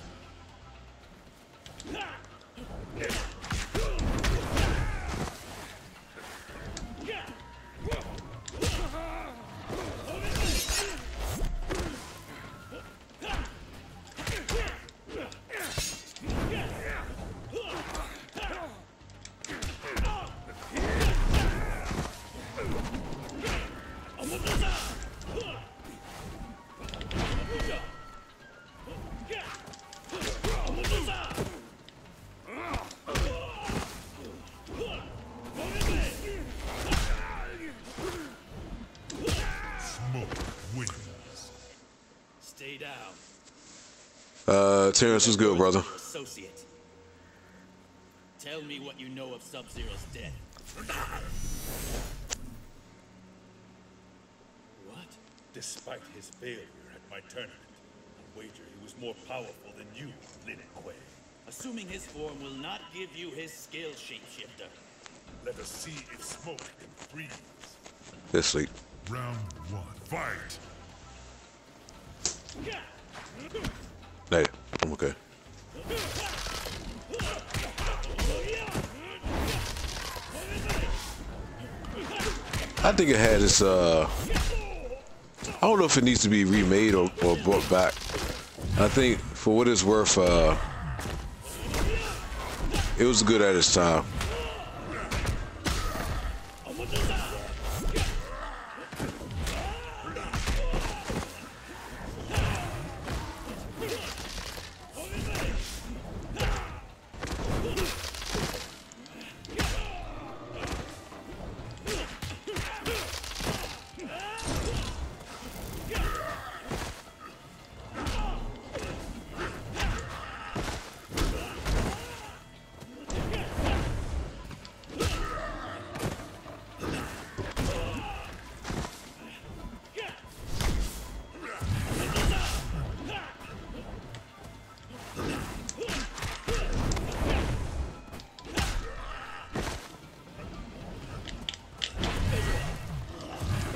Terrence, what's good, brother? Associate. Tell me what you know of Sub-Zero's death. What? Despite his failure at my tournament, I wager he was more powerful than you, Lin Kuei. Assuming his form will not give you his skill, shapeshifter. Let us see if smoke can freeze. Let's sleep. Round 1, fight! Hey, I'm okay. I think it had its I don't know if it needs to be remade or brought back. I think for what it's worth, it was good at its time.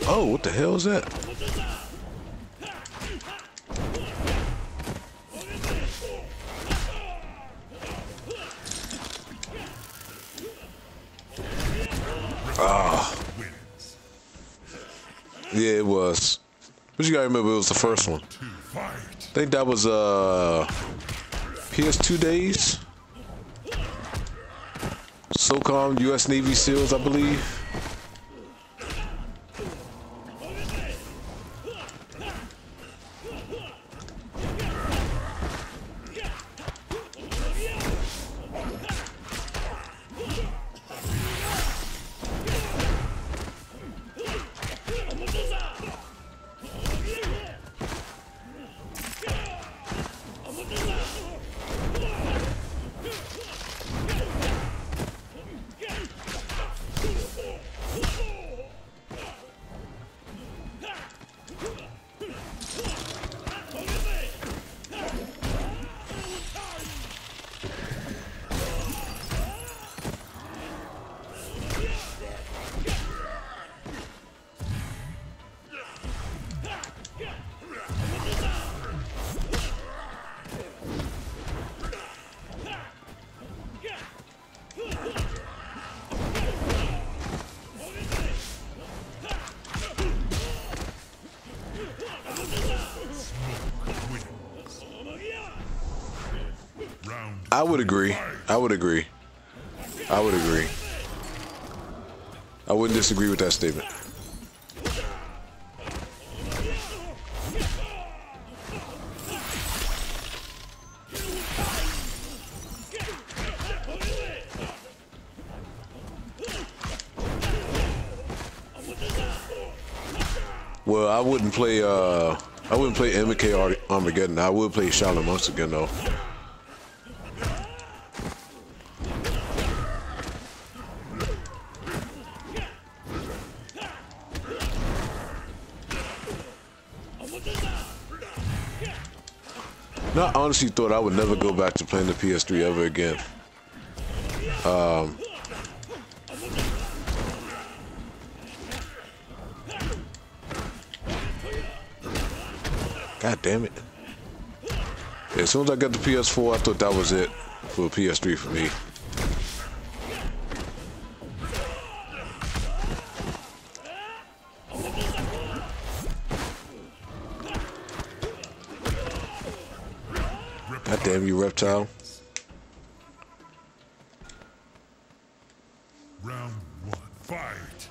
Oh, what the hell is that? Ah. Yeah, it was. But you gotta remember, it was the first one. I think that was PS2 days. SOCOM, U.S. Navy SEALs, I believe. I would agree. I would agree. I would agree. I wouldn't disagree with that statement. Well, I wouldn't play MK Armageddon. I would play Shaolin Monks again though. No, I honestly thought I would never go back to playing the PS3 ever again. God damn it. Yeah, as soon as I got the PS4, I thought that was it for PS3 for me. God damn you, reptile. Round 1, fight!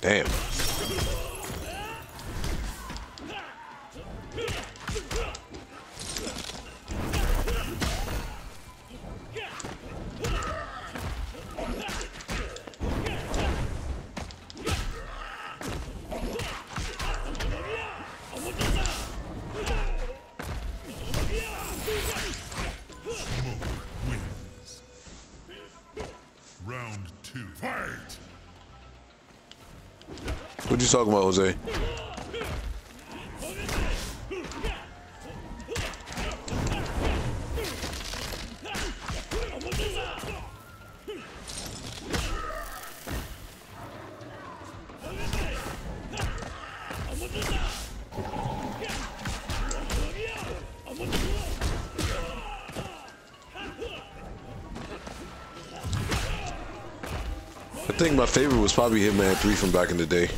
Damn. Round 2, fight! What you talking about, Jose? I think my favorite was probably Hitman 3 from back in the day.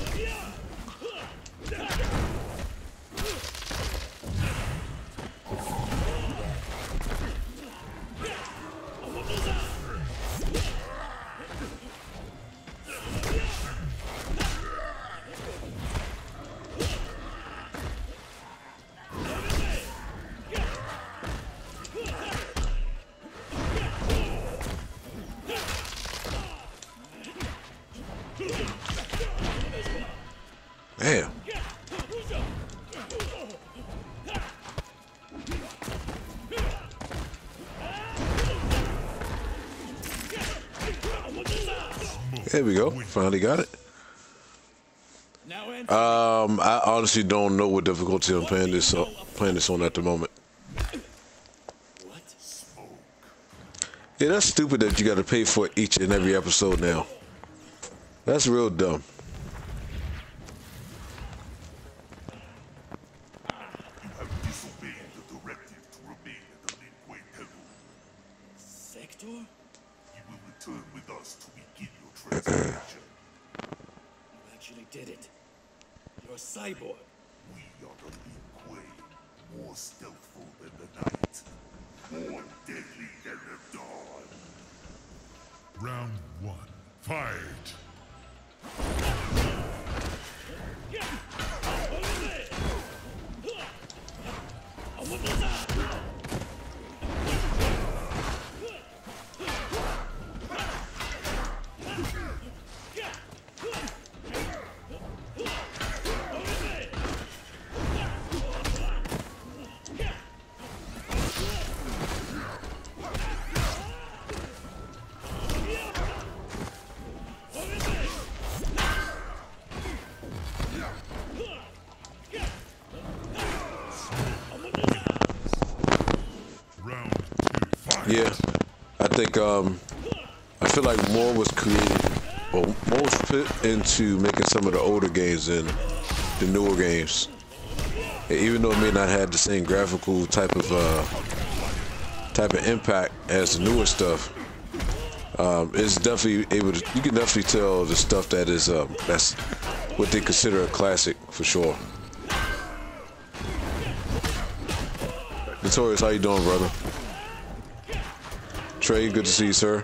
Damn. There we go. Finally got it. I honestly don't know what difficulty I'm playing this on at the moment. Yeah, that's stupid that you got to pay for each and every episode now. That's real dumb. Sector? You will return with us to begin your transformation. You actually did it. You're a cyborg. We are the Lin Kuei, more stealthful than the night, more deadly than the dawn. Round 1, fight! Yeah, I think I feel like more was created, or more was put into making some of the older games than the newer games. And even though it may not have the same graphical type of impact as the newer stuff, it's definitely able to. You can definitely tell the stuff that is that's what they consider a classic for sure. Notorious, how you doing, brother? Trey, good to see you, sir.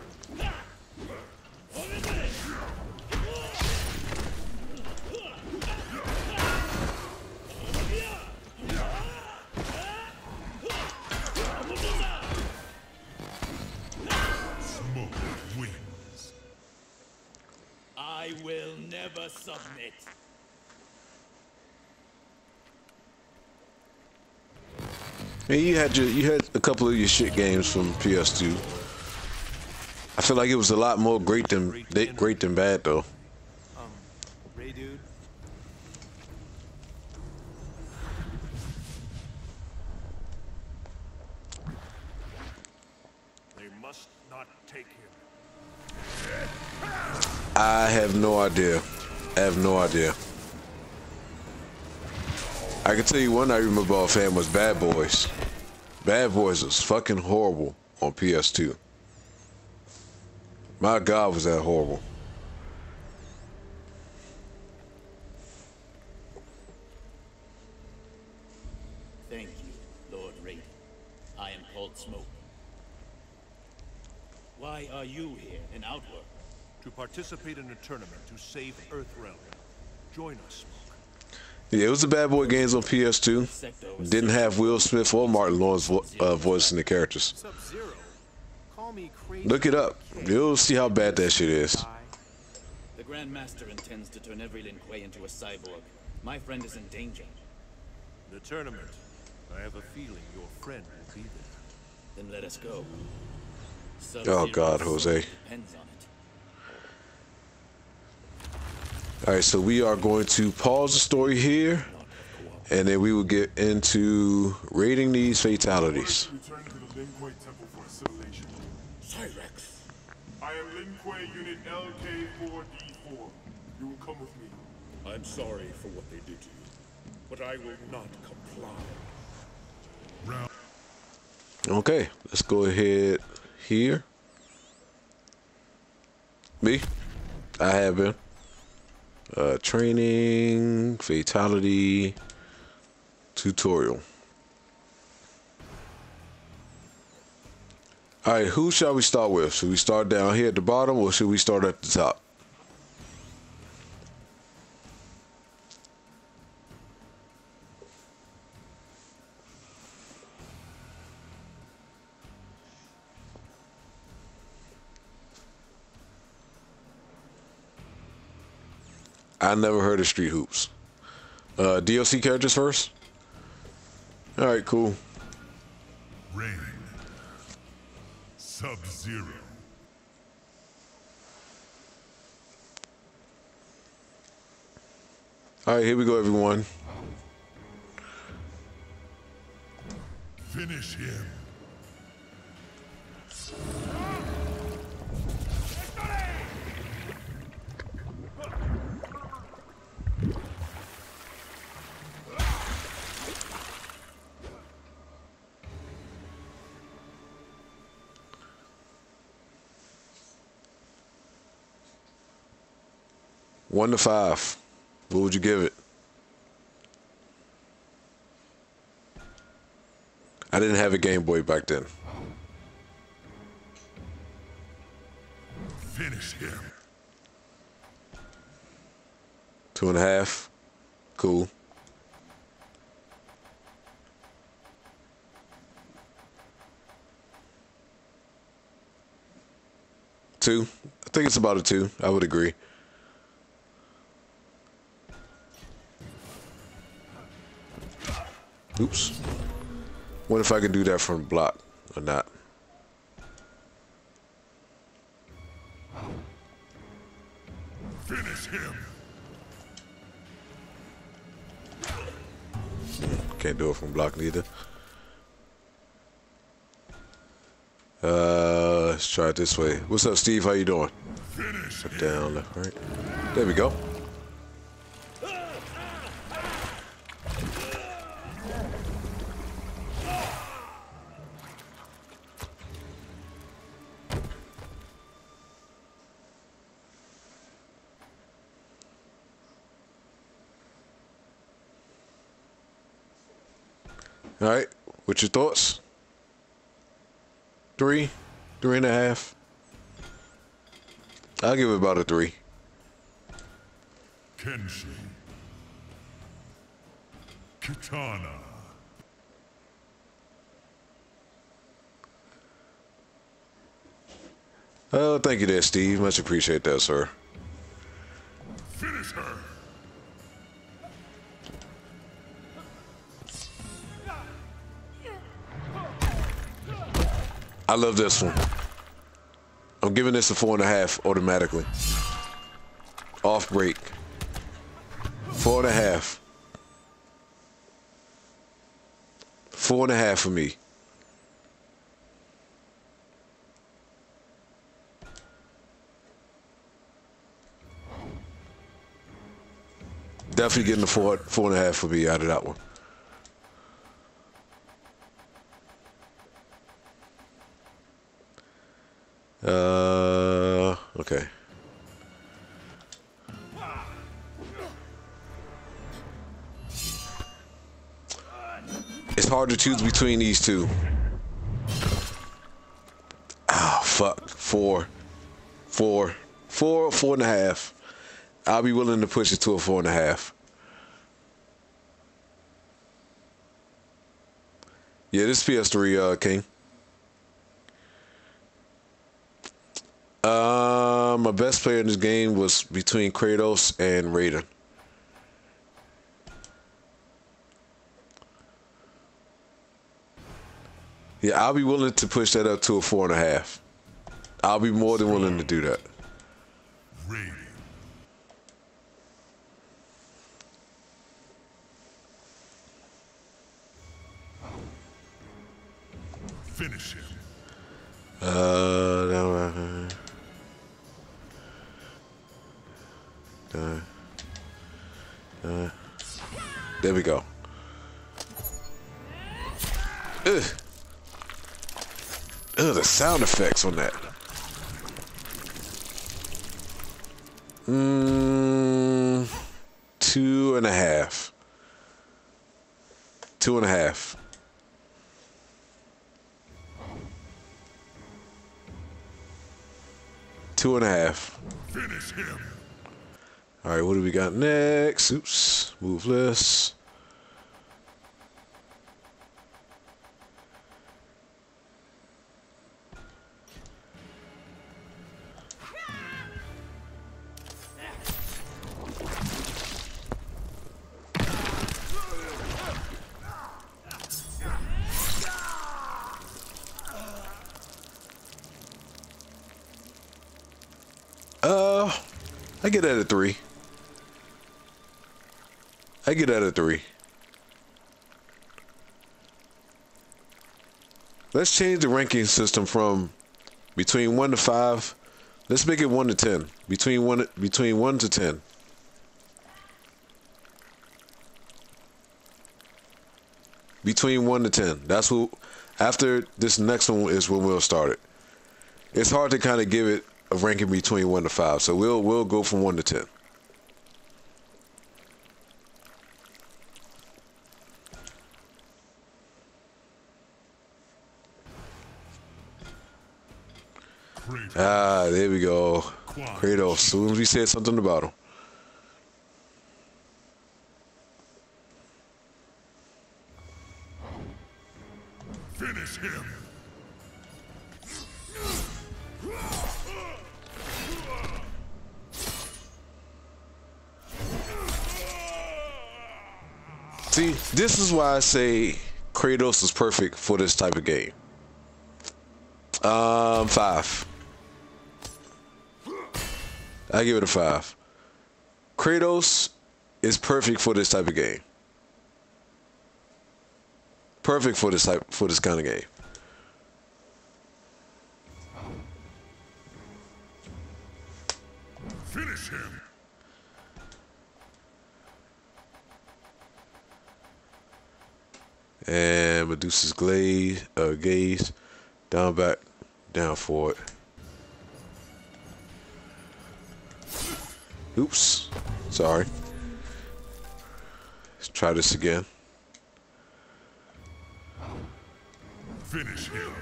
Smoke wins. I will never submit. And you had a couple of your shit games from PS2. I feel like it was a lot more great than bad though. Ray dude. They must not take him. I have no idea. I can tell you one I remember offhand was Bad Boys. Bad Boys was fucking horrible on PS2. My God, was that horrible. Thank you, Lord Raiden. I am called Smoke. Why are you here in Outworld? To participate in a tournament to save Earthrealm. Join us, Smoke. Yeah, it was the Bad Boy games on PS2. Didn't have Will Smith or Martin Lawrence voicing the characters. Sub-Zero. Call me crazy. Look it up. You'll see how bad that shit is. The Grand Master intends to turn every Lin Kuei into a cyborg. My friend is in danger. The tournament. I have a feeling your friend will be there. Then let us go. Oh God, Jose. Depends on it. All right, so we are going to pause the story here, and then we will get into rating these fatalities. Return to the Lin Kuei Temple for assimilation. Cyrex. I am Lin Kuei Unit LK4D4. You will come with me. I'm sorry for what they did to you, but I will not comply. Okay, let's go ahead here. Me? I have been. Training, fatality, tutorial. All right, who shall we start with? Should we start down here at the bottom, or should we start at the top? I never heard of Street Hoops. DLC characters first? Alright, cool. Rain. Sub-Zero. Alright, here we go, everyone. Finish him. One to 5. What would you give it? I didn't have a Game Boy back then. Finish him. 2.5. Cool. Two. I think it's about a 2. I would agree. Oops. What if I can do that from block or not? Finish him. Can't do it from block neither. Let's try it this way. What's up, Steve? How you doing? Finish Up, down, left, right. There we go. All right, what's your thoughts? 3, 3.5. I'll give it about a 3. Kenshi. Katana. Oh, thank you there, Steve. Much appreciate that, sir. Finish her. I love this one. I'm giving this a 4.5 automatically. Off break. 4.5. 4.5 for me. Definitely getting a 4.5 for me out of that one. Okay. It's hard to choose between these two. Oh, fuck. 4.5. I'll be willing to push it to a 4.5. Yeah, this PS3, King. My best player in this game was between Kratos and Raiden. Yeah, I'll be willing to push that up to a 4.5. I'll be more than willing to do that. Raiden. Finish him. There we go. Ugh. Ugh, the sound effects on that. 2.5. 2.5. Two and a half. Finish him. All right, what do we got next? Oops, move list. I get that at 3. I get that at 3. Let's change the ranking system from between 1 to 5. Let's make it 1 to 10. Between 1 to 10. Between 1 to 10. That's what. After this next one is when we'll start it. It's hard to kind of give it a ranking between 1 to 5, so we'll go from 1 to 10. There we go. Kratos. As soon as we said something about him. Finish him. See, this is why I say Kratos is perfect for this type of game. 5. I give it a 5. Kratos is perfect for this type of game. Perfect for this kind of game. Finish him. And Medusa's gaze, down, back, down, forward. Oops, sorry. Let's try this again. Finish him.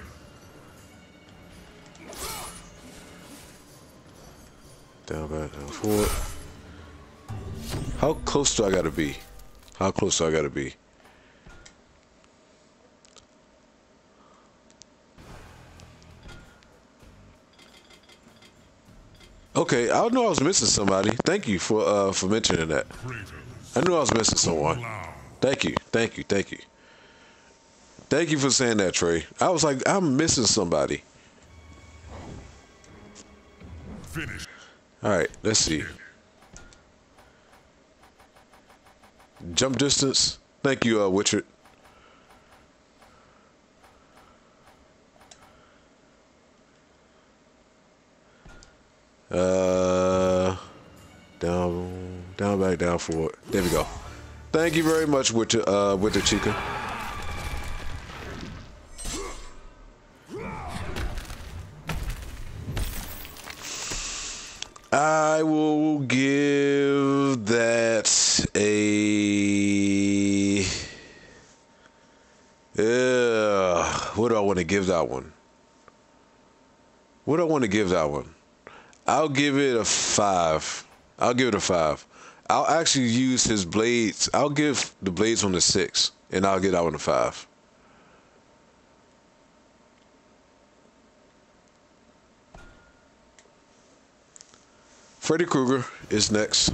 Down, back, down, forward. How close do I gotta be? How close do I gotta be? Okay, I knew I was missing somebody. Thank you for mentioning that. I knew I was missing someone. Thank you, thank you, thank you. Thank you for saying that, Trey. I was like, I'm missing somebody. Finish. All right, let's see. Jump distance. Thank you, Richard. Down, back, down, forward. There we go. Thank you very much, with the chica. I will give that a. What do I want to give that one? What do I want to give that one? I'll give it a 5. I'll give it a 5. I'll actually use his blades. I'll give the blades on the 6, and I'll get that one a 5. Freddy Krueger is next.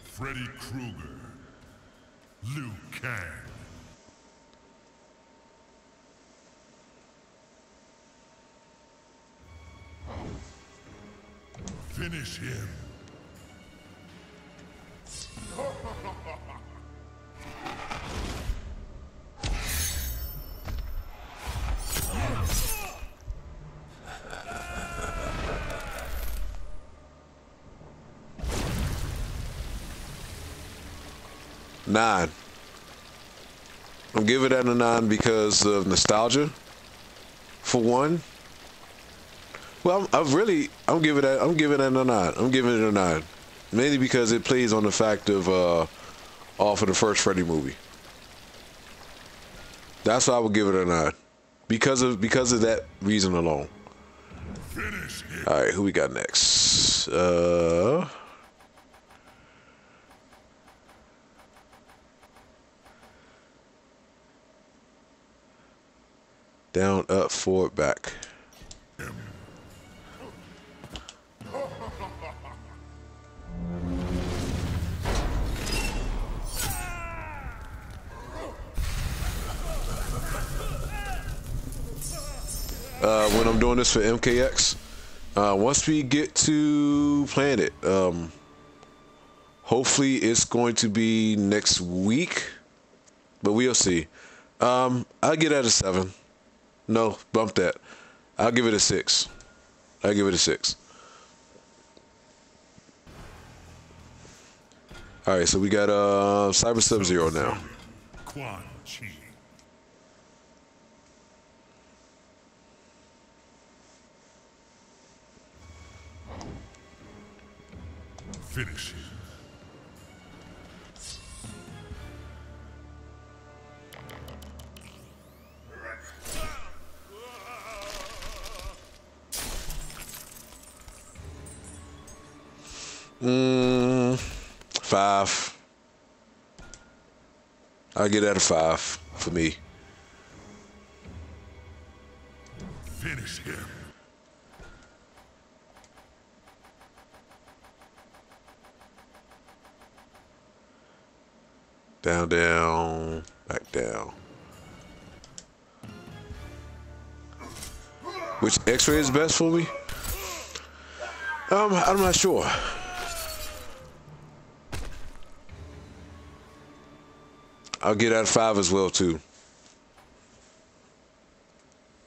Freddy Krueger. Liu Kang. Finish him. Nine. I'm giving that a 9 because of nostalgia. For one. Well, I'm giving it a 9. I'm giving it a 9. Mainly because it plays on the fact of off of the first Freddy movie. That's why I would give it a 9. Because of that reason alone. Alright, who we got next? Down, up, forward, back. When I'm doing this for MKX, once we get to Planet, hopefully it's going to be next week, but we'll see. I'll get it a 7. No, bump that. I'll give it a 6. I'll give it a 6. All right, so we got Cyber Sub-Zero now. Quan Chi. Finish him. Mm, 5. I'll get that a 5 for me. Finish him. Down, down, back down. Which X-ray is best for me? I'm not sure. I'll get that a 5 as well too.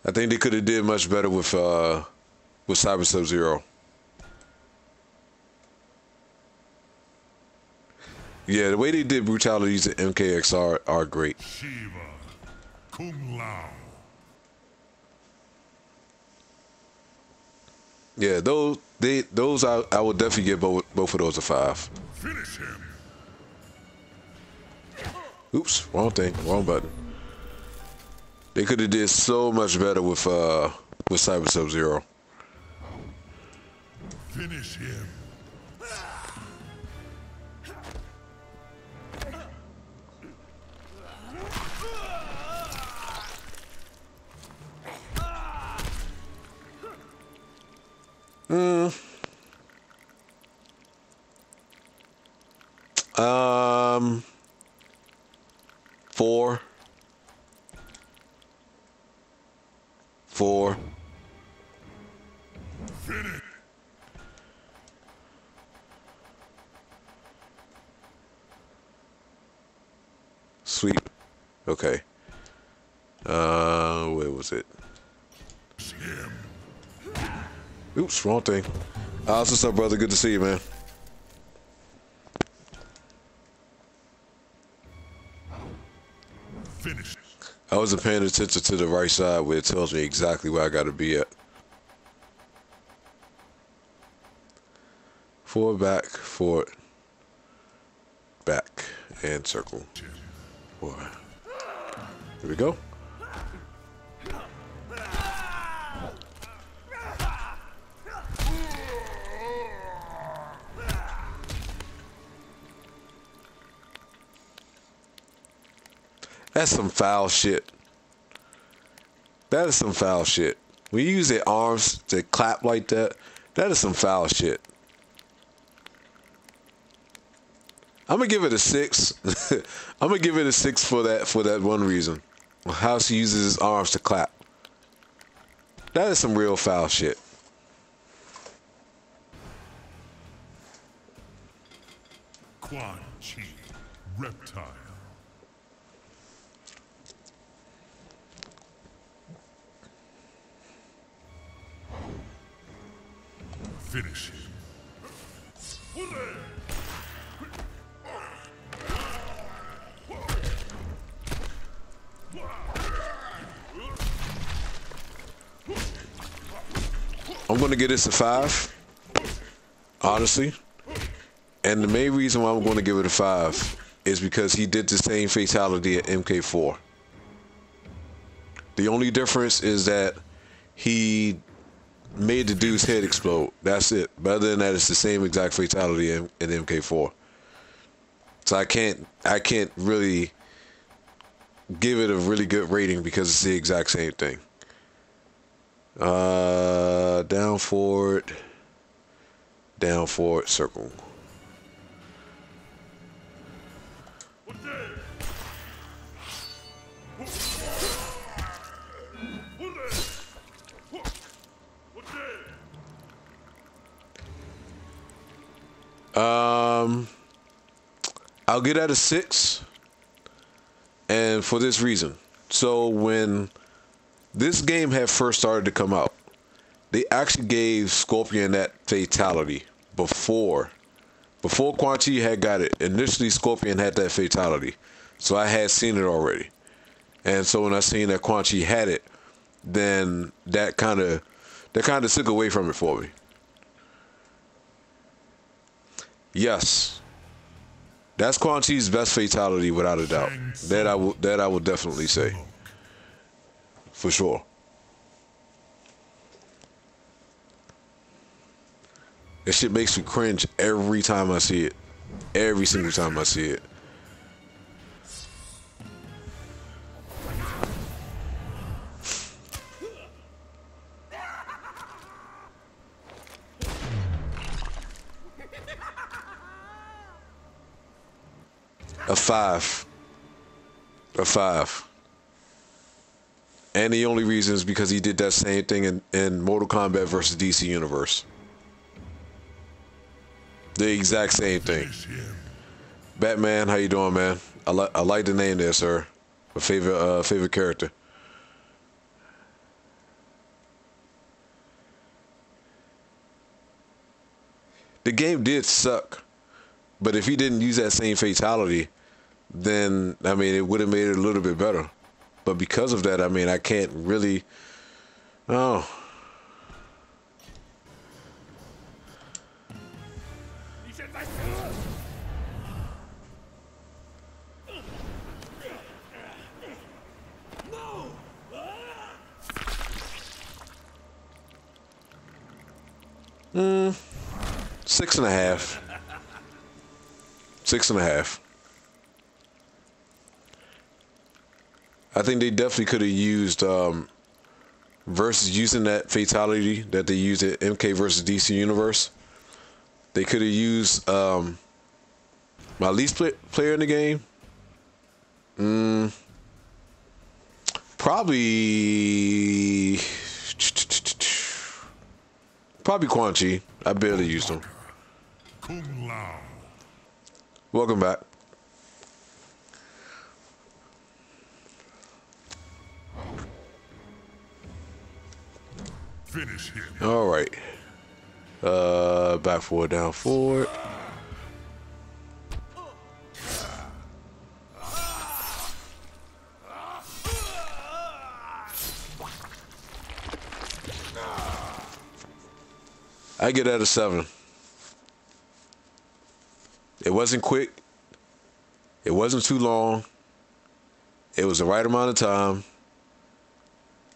I think they could have did much better with Cyber Sub-Zero. Yeah, the way they did brutalities at MKX are great. Shiva. Kung Lao. Yeah, those I would definitely give both of those a 5. Finish him. Oops, wrong thing, wrong button. They could have did so much better with Cyber Sub-Zero. Finish him. Mm. 4. 4. Finish. Sweep. Okay. Where was it? Oops, wrong thing. What's up, brother? Good to see you, man. Finish. I wasn't paying attention to the right side where it tells me exactly where I got to be at. Forward, back, and circle. Boy. Here we go. That's some foul shit. That is some foul shit. When you use their arms to clap like that, that is some foul shit. I'm gonna give it a 6. I'm gonna give it a 6 for that one reason. How she uses his arms to clap. That is some real foul shit. Quan Chi, reptile. Finish him. I'm going to give this a 5, honestly. And the main reason why I'm going to give it a 5 is because he did the same fatality at MK4. The only difference is that he made the dude's head explode. That's it. But other than that, it's the same exact fatality in MK4. So I can't really give it a really good rating because it's the exact same thing. Down forward, circle. I'll get that a 6, and for this reason. So when this game had first started to come out, they actually gave Scorpion that fatality before Quan Chi had got it. Initially, Scorpion had that fatality, so I had seen it already. And so when I seen that Quan Chi had it, then that kind of took away from it for me. Yes, that's Quan Chi's best fatality without a doubt. That I will definitely say, for sure. That shit makes me cringe every time I see it. Every single time I see it. A 5. A 5. And the only reason is because he did that same thing in Mortal Kombat versus DC Universe. The exact same thing. Batman, how you doing, man? I like the name there, sir. A favorite character. The game did suck, but if he didn't use that same fatality, then I mean it would have made it a little bit better. But because of that, I mean I can't really. Oh. Mm, 6.5. 6.5. I think they definitely could have used versus using that fatality that they used at MK versus DC Universe. They could have used my least player in the game. Probably Quan Chi. I barely used him. Kung Lao. Welcome back. Finish him. All right. Back forward, down forward. I get that a 7. It wasn't quick. It wasn't too long. It was the right amount of time.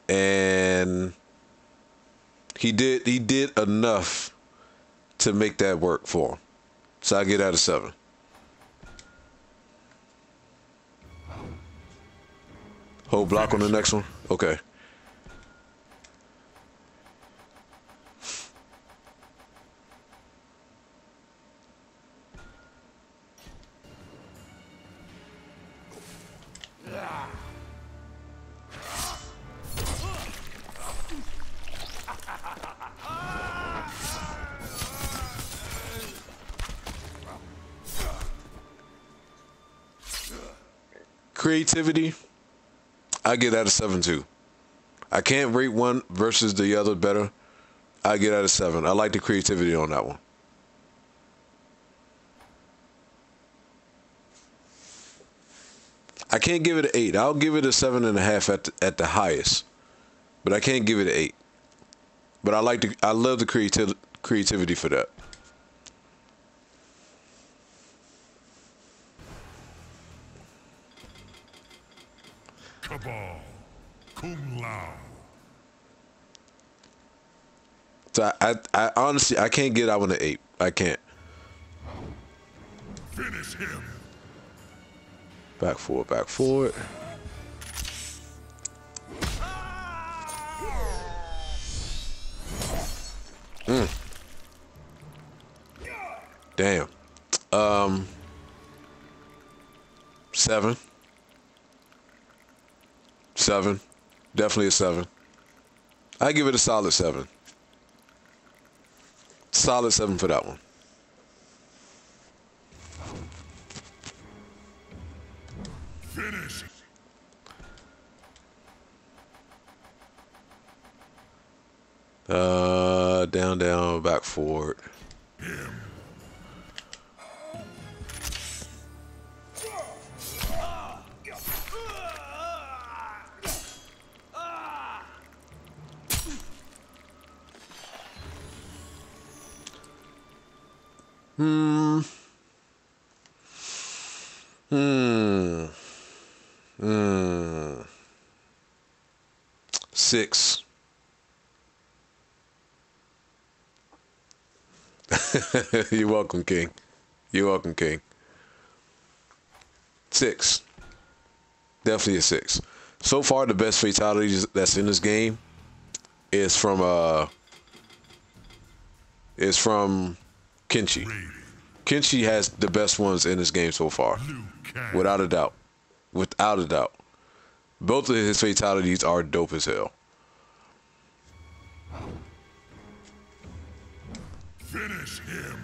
And he did enough to make that work for him. So I get that a 7. Hold block on the next one? Okay. Creativity, I get out of 7 too. I can't rate one versus the other better. I get out of 7. I like the creativity on that one. I can't give it an 8. I'll give it a 7.5 at the highest, but I can't give it an 8. But I love the creativity for that. Cabal. Kung Lao. So I honestly, I can't get that one an 8. I can't. Finish him. Back forward, back forward. Damn. 7. 7. Definitely a 7. I give it a solid 7. Solid 7 for that one. Finish. Down, down, back forward. Him. Six. You're welcome, King. You're welcome, King. 6. Definitely a 6. So far, the best fatalities that's in this game is from Kenshi. Kenshi has the best ones in this game so far, without a doubt. Without a doubt. Both of his fatalities are dope as hell. Finish him.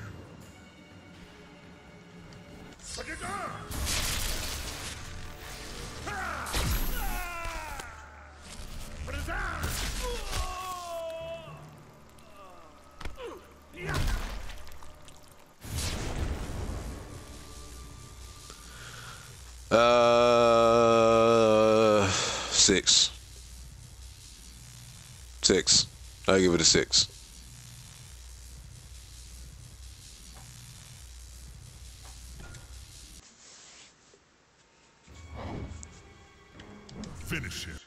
Put it down. Put it down. Six. 6. I give it a 6. Finish him.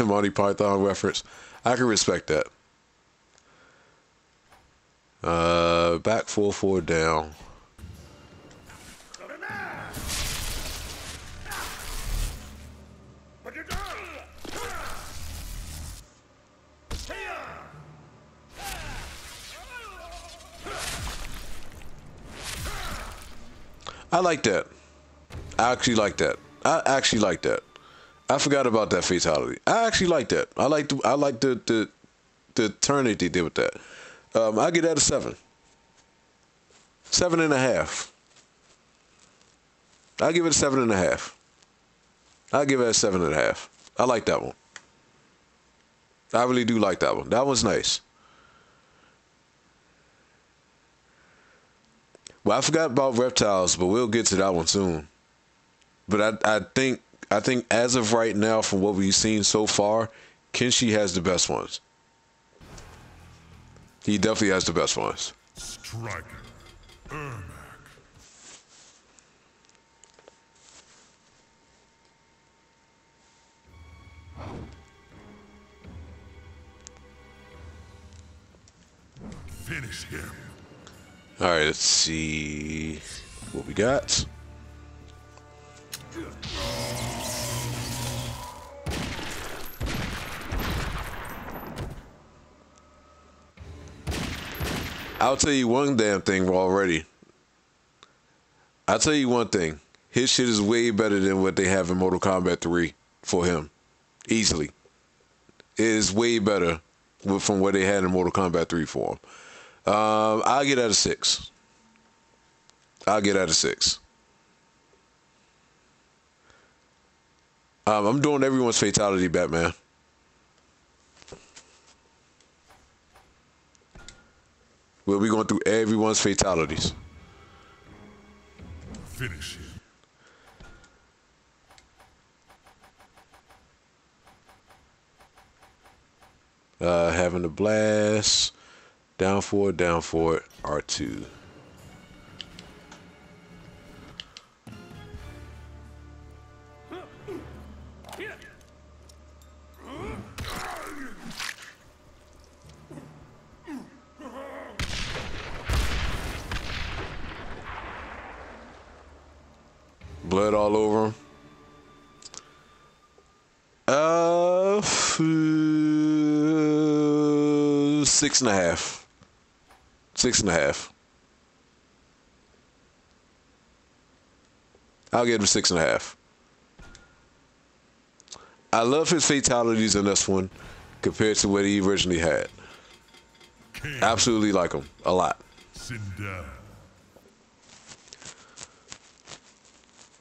Monty Python reference. I can respect that. Back 4 down. I like that. I actually like that. I forgot about that fatality. I actually like that. I like the turn that they did with that. I give that a 7. 7.5. I give it a 7.5. I give it a 7.5. I like that one. I really do like that one. That one's nice. Well, I forgot about reptiles, but we'll get to that one soon. But I think as of right now, from what we've seen so far, Kenshi has the best ones. He definitely has the best ones. Striker. Ermac. Finish him. All right, let's see what we got. I'll tell you one damn thing already. I'll tell you one thing. His shit is way better than what they have in Mortal Kombat 3 for him. Easily. It is way better from what they had in Mortal Kombat 3 for him. I'll get out of 6. I'll get out of 6. I'm doing everyone's fatality, Batman. We'll be going through everyone's fatalities. Finish him. Having a blast. Down for it, R2. Blood all over him. 6.5. 6.5. I'll give him 6.5. I love his fatalities in this one compared to what he originally had. Absolutely like him a lot. Sit down.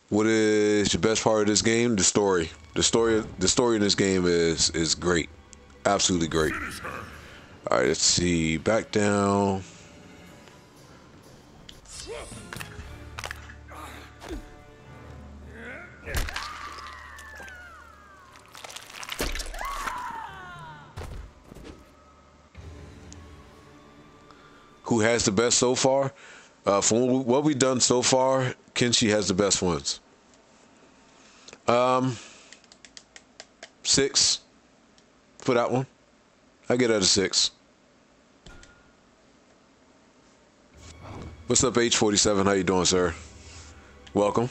What is your best part of this game? The story. The story in this game is great. Absolutely great. All right, let's see. Back down. Who has the best so far? From what we've done so far, Kenshi has the best ones. 6 for that one. I get out of 6. What's up, H47? How you doing, sir? Welcome.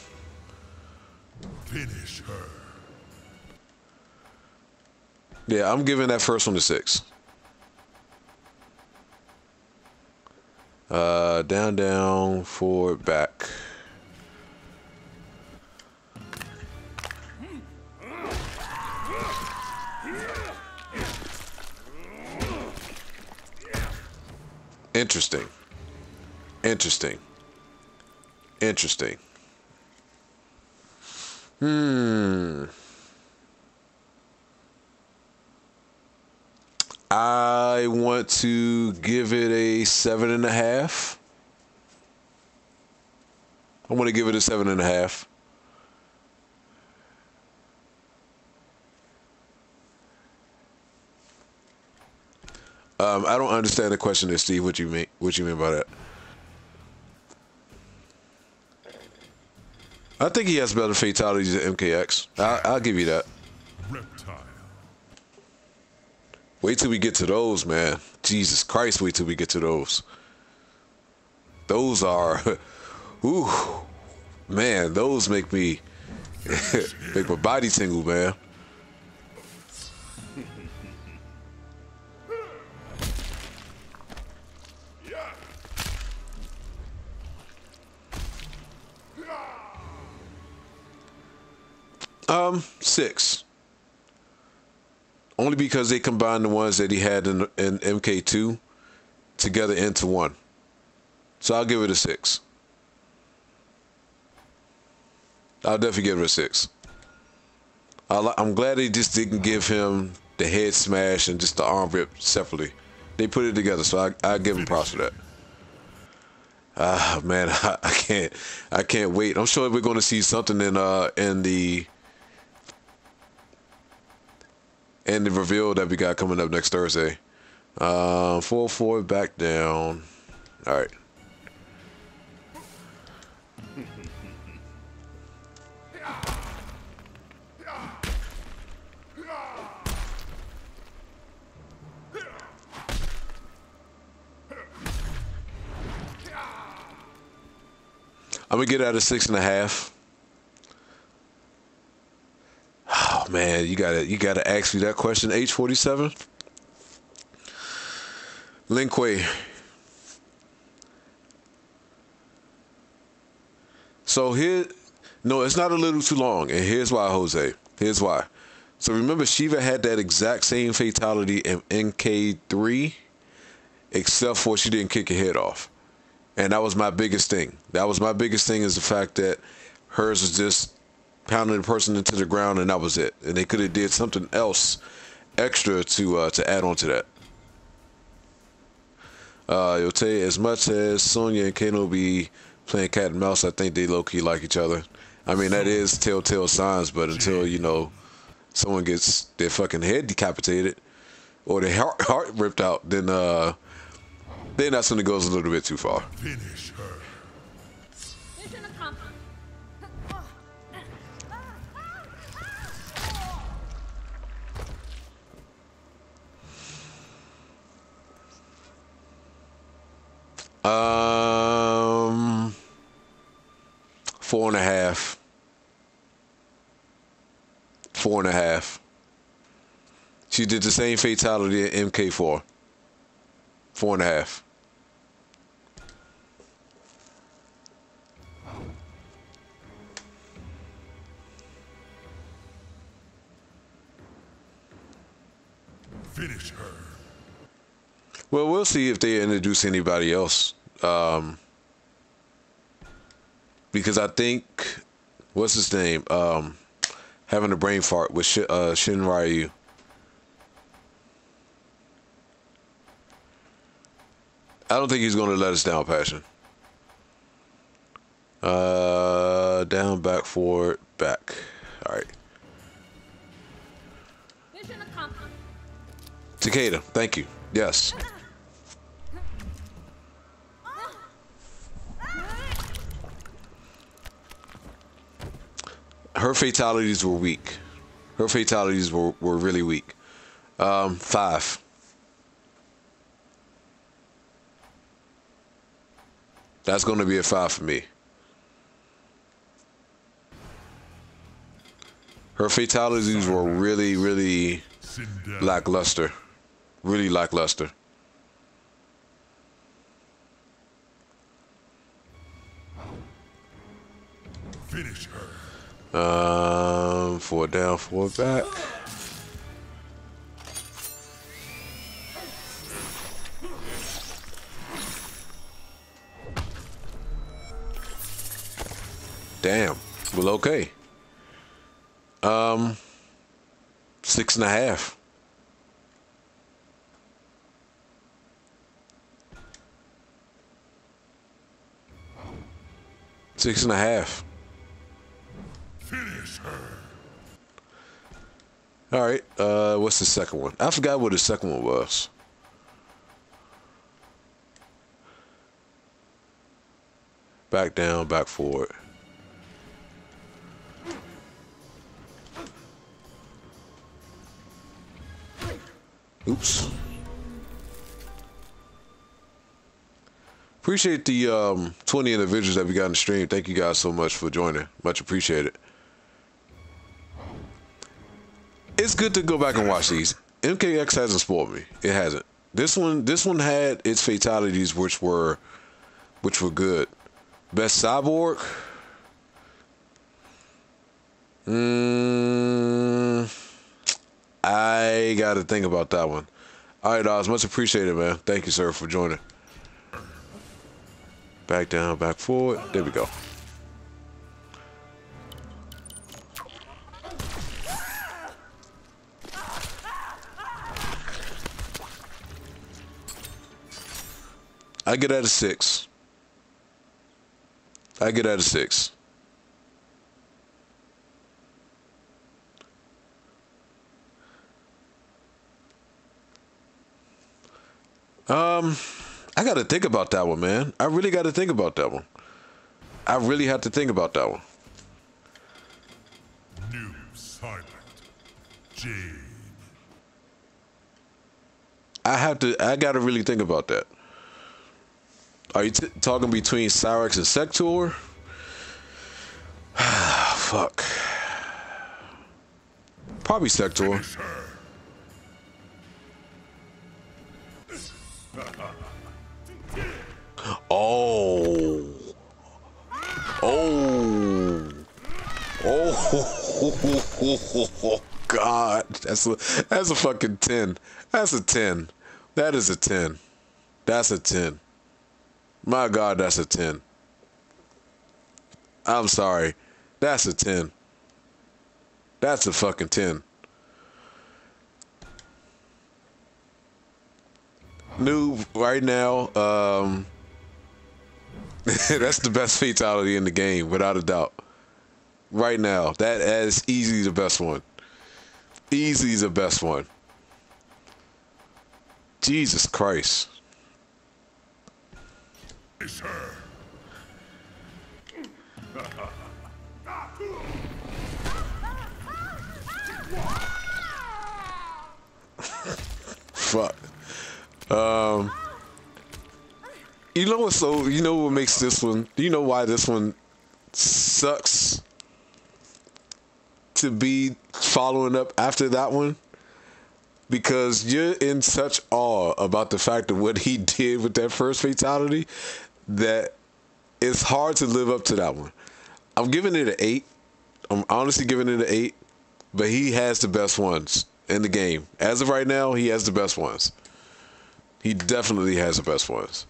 Finish her. Yeah, I'm giving that first one a 6. Down, forward, back. Interesting. Interesting. Interesting. I want to give it a 7.5. I want to give it a 7.5. I don't understand the question there, Steve. What you mean? What you mean by that? I think he has better fatalities than MKX. I'll give you that. Reptile. Wait till we get to those, man. Jesus Christ, wait till we get to those. Those are, ooh, man, those make me, make my body tingle, man. Six. Only because they combined the ones that he had in MK2 together into one. So I'll give it a 6. I'll definitely give it a 6. I'm glad they just didn't give him the head smash and just the arm rip separately. They put it together, so I give him props for that. Man, I can't wait. I'm sure we're going to see something in the reveal that we got coming up next Thursday. 4-4 back down. All right. I'm gonna get out of 6.5. Oh man, you gotta ask me that question, H47. Lin Kuei. So here, no, it's not a little too long, and here's why, Jose. Here's why. So remember, Shiva had that exact same fatality in NK3, except for she didn't kick her head off. And that was my biggest thing. That was my biggest thing, is the fact that hers was just pounding the person into the ground, and that was it. And they could have did something else extra to add on to that. You'll tell you, as much as Sonya and Kano be playing cat and mouse, I think they low-key like each other. I mean, that is telltale signs, but until, you know, someone gets their fucking head decapitated or their heart ripped out, then that's when it goes a little bit too far. Finish her. Mission accomplished. 4.5. 4.5. She did the same fatality in MK4. 4.5. Finish her. Well, we'll see if they introduce anybody else. Because I think, what's his name? Having a brain fart with Shin Ryu. I don't think he's going to let us down, Passion. Down, back, forward, back. All right. Mission accomplished. Takeda, thank you. Yes. Her fatalities were weak. Her fatalities were really weak. 5. That's going to be a 5 for me. Her fatalities were really, really lackluster. Really lackluster. Finish her. 4 down, 4 back. Damn. Well, okay. 6.5. Six and a half. Finish her. All right. What's the second one? I forgot what the second one was. Back down, back forward. Oops. Appreciate the 20 individuals that we got in the stream. Thank you guys so much for joining. Much appreciated. It's good to go back and watch these. MKX hasn't spoiled me. It hasn't. This one had its fatalities, which were good. Best cyborg. I got to think about that one. All right, Oz. Much appreciated, man. Thank you, sir, for joining. Back down, back forward. There we go. I get out of 6. I get out of 6. I got to think about that one, man. I really got to think about that one. I really have to think about that one. New silent. Jade. I got to really think about that. Are you talking between Cyrex and Sector? Fuck. Probably Sector. Oh. Oh. Oh. God. That's a fucking 10. That's a 10. That is a 10. That's a 10. My God, that's a 10. I'm sorry. That's a 10. That's a fucking 10. New right now, that's the best fatality in the game, without a doubt. Right now, that is easily the best one. Easily the best one. Jesus Christ. Finish her. Fuck. You know what's so? You know what makes this one? You know why this one sucks to be following up after that one? Because you're in such awe about the fact of what he did with that first fatality that it's hard to live up to that one. I'm giving it an 8. I'm honestly giving it an 8, but he has the best ones in the game. As of right now, he has the best ones. He definitely has the best ones.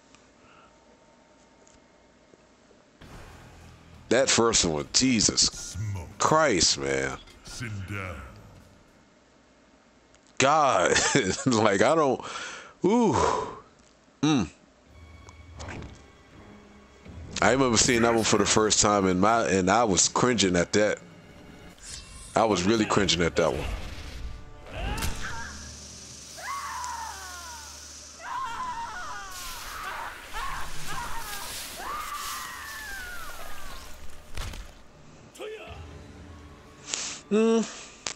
That first one, Jesus Christ, man. Sit down. God, like I don't. Ooh. I remember seeing that one for the first time, and I was cringing at that. I was really cringing at that one. Mm,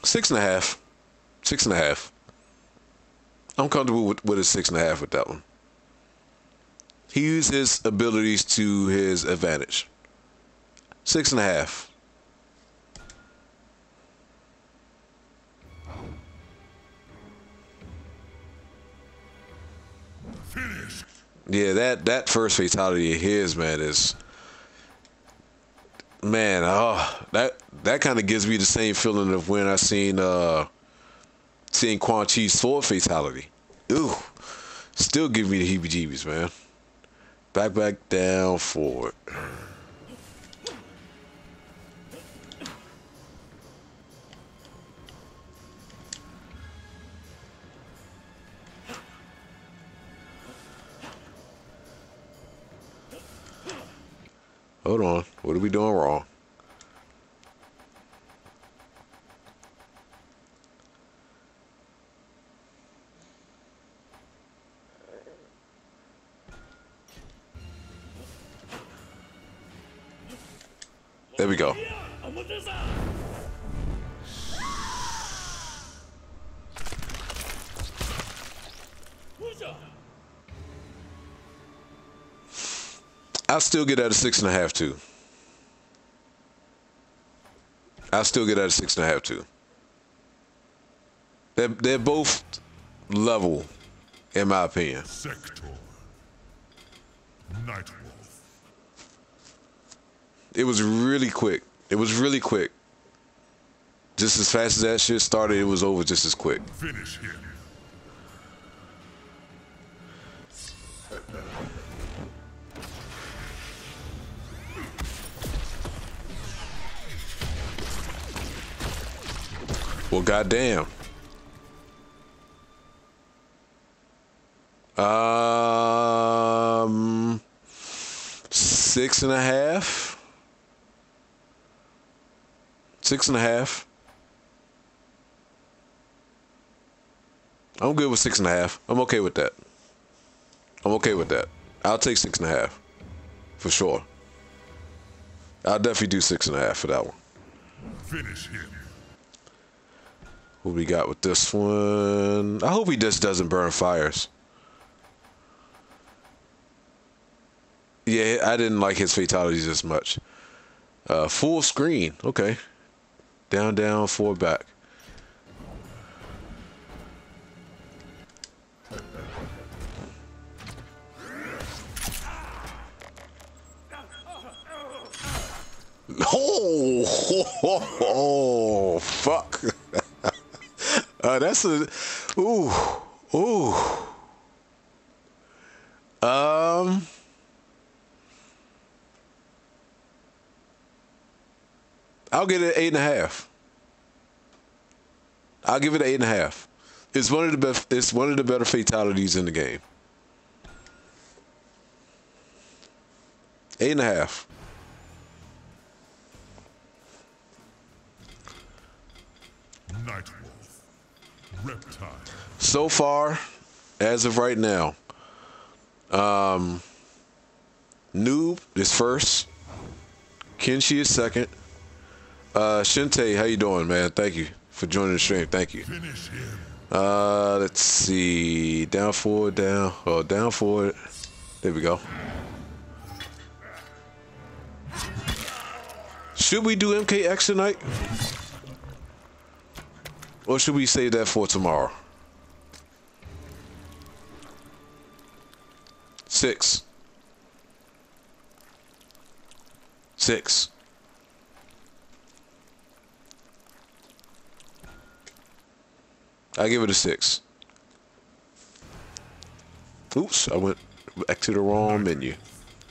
6.5. 6.5. I'm comfortable with a 6.5 with that one. He used his abilities to his advantage. 6.5. Finish. Yeah, that first fatality of his, man, is, man, that kind of gives me the same feeling of when I seen Quan Chi's sword fatality. Ooh, still give me the heebie-jeebies, man. Back down, forward. Hold on, what are we doing wrong? There we go. I still get at a 6.5 too. I still get at a 6.5 too. They're both level, in my opinion. Sector. Nightwolf. It was really quick. It was really quick. Just as fast as that shit started, it was over just as quick. Finish him. Well, goddamn. 6.5. 6.5. I'm good with 6.5. I'm okay with that. I'm okay with that. I'll take 6.5 for sure. I'll definitely do 6.5 for that one. Finish him. What we got with this one? I hope he just doesn't burn fires. Yeah, I didn't like his fatalities as much. Full screen. Okay. Down, down, forward, back. Oh, fuck. That's a, ooh, ooh. I'll get it 8.5. I'll give it an 8.5. It's one of the best. It's one of the better fatalities in the game. 8.5. Nightwolf. Reptile. So far, as of right now, Noob is first. Kenshi is second. Shinte, how you doing, man? Thank you for joining the stream. Thank you. Finish him. Let's see. Down forward, down. Oh, down forward. There we go. Should we do MKX tonight? Or should we save that for tomorrow? 6. 6. I give it a 6. Oops, I went back to the wrong menu.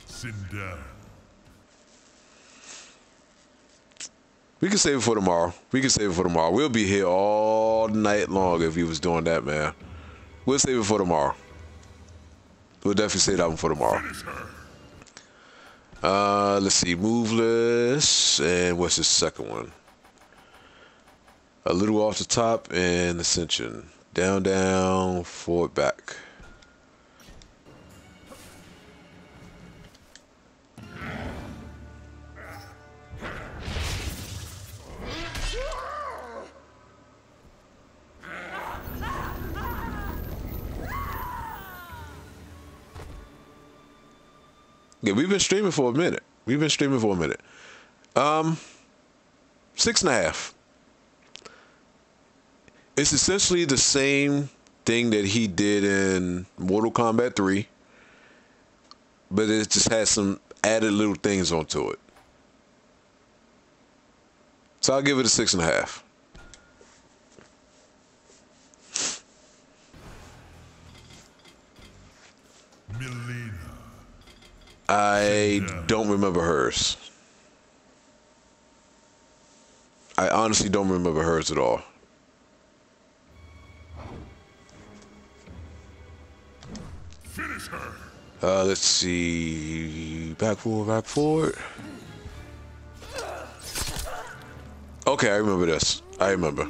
Sit down. We can save it for tomorrow. We can save it for tomorrow. We'll be here all night long if he was doing that, man. We'll save it for tomorrow. We'll definitely save that one for tomorrow. Let's see. Moveless. And what's the second one? A little off the top and Ascension. Down, down, forward, back. Yeah, we've been streaming for a minute. 6.5. It's essentially the same thing that he did in Mortal Kombat 3, but it just has some added little things onto it. So I'll give it a 6.5. Melina. I don't remember hers. I honestly don't remember hers at all. Finish her. Let's see. Back forward, back forward. Okay, I remember this. I remember.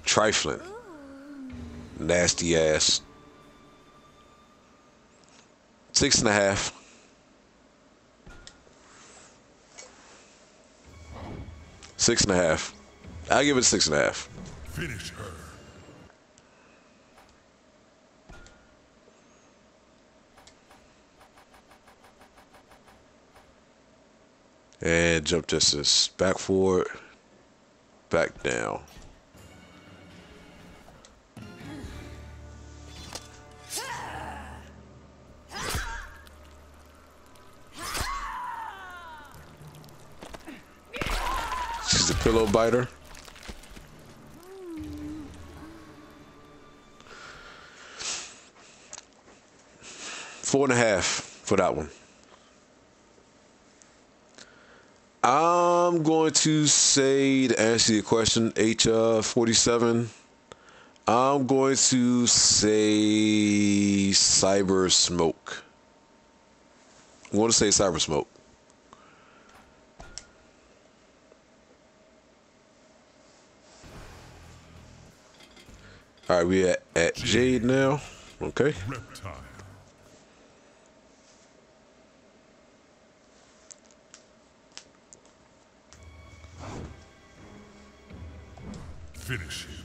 Trifling. Nasty ass. 6.5. Six and a half. I'll give it 6.5. Finish her. And jump distance. Back forward. Back down. She's a pillow biter. Four and a half for that one. I'm going to say, to answer your question, H47, I'm going to say Cyber Smoke. I'm going to say Cyber Smoke. All right, we at Jade now. Okay. Reptile. Finish him.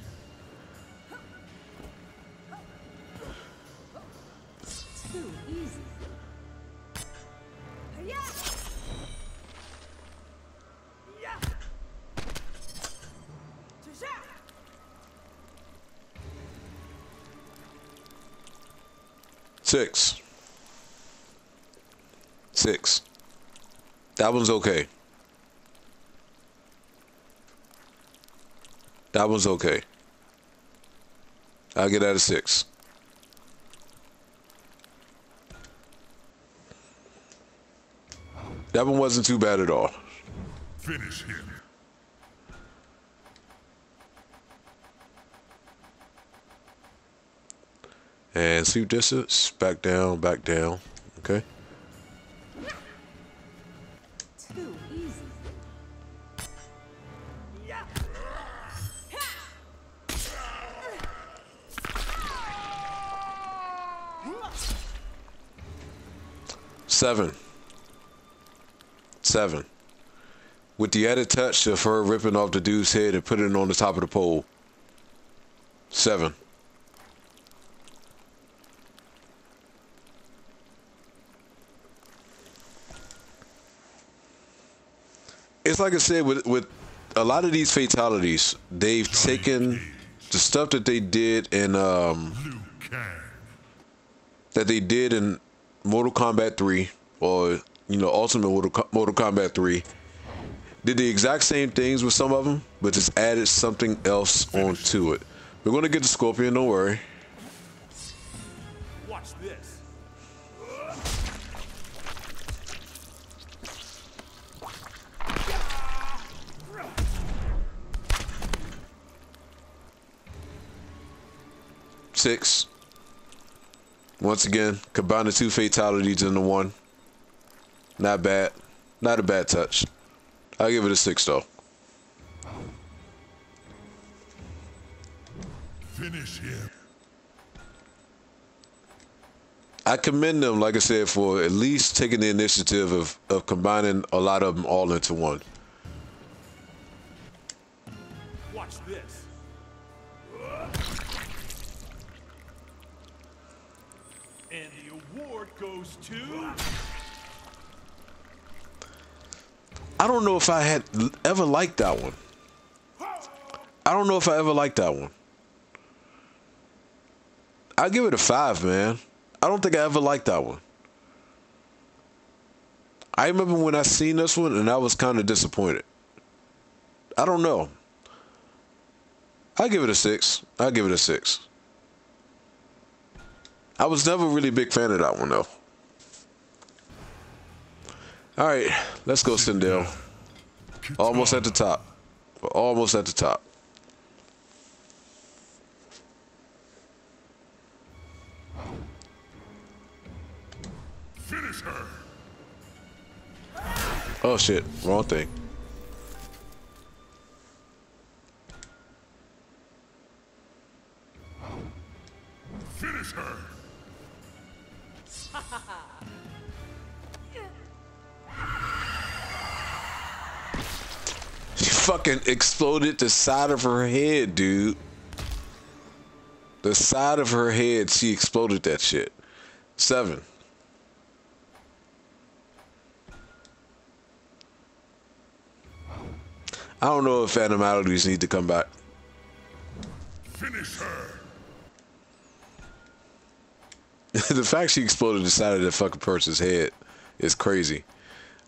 6. 6. That one's okay. That one's okay. I'll get that a 6. That one wasn't too bad at all. Finish him. And sweep distance. Back down, back down. Okay. Too easy. 7. 7. With the added touch of her ripping off the dude's head and putting it on the top of the pole. 7. It's like I said, with a lot of these fatalities, they've taken the stuff that they did in Mortal Kombat 3, or Ultimate Mortal Kombat 3. Did the exact same things with some of them, but just added something else onto it. We're gonna get the Scorpion, don't worry. Watch this. Six. Once again, combine the 2 fatalities into 1. Not bad. Not a bad touch. I'll give it a 6 though. Finish him. I commend them, like I said, for at least taking the initiative of combining a lot of them all into 1. Watch this. And the award goes to... I don't know if I had ever liked that one. I don't know if I ever liked that one. I'll give it a 5, man. I don't think I ever liked that one. I remember when I seen this one and I was kind of disappointed. I don't know. I'll give it a 6. I'll give it a 6. I was never really a big fan of that one though. All right, let's go, Sindel. Almost at the top. We're almost at the top. Finish her. Oh shit, wrong thing. Finish her. She fucking exploded the side of her head, dude. The side of her head, she exploded that shit. 7. I don't know if animalities need to come back. Finish her. The fact she exploded the side of that fucking person's head is crazy.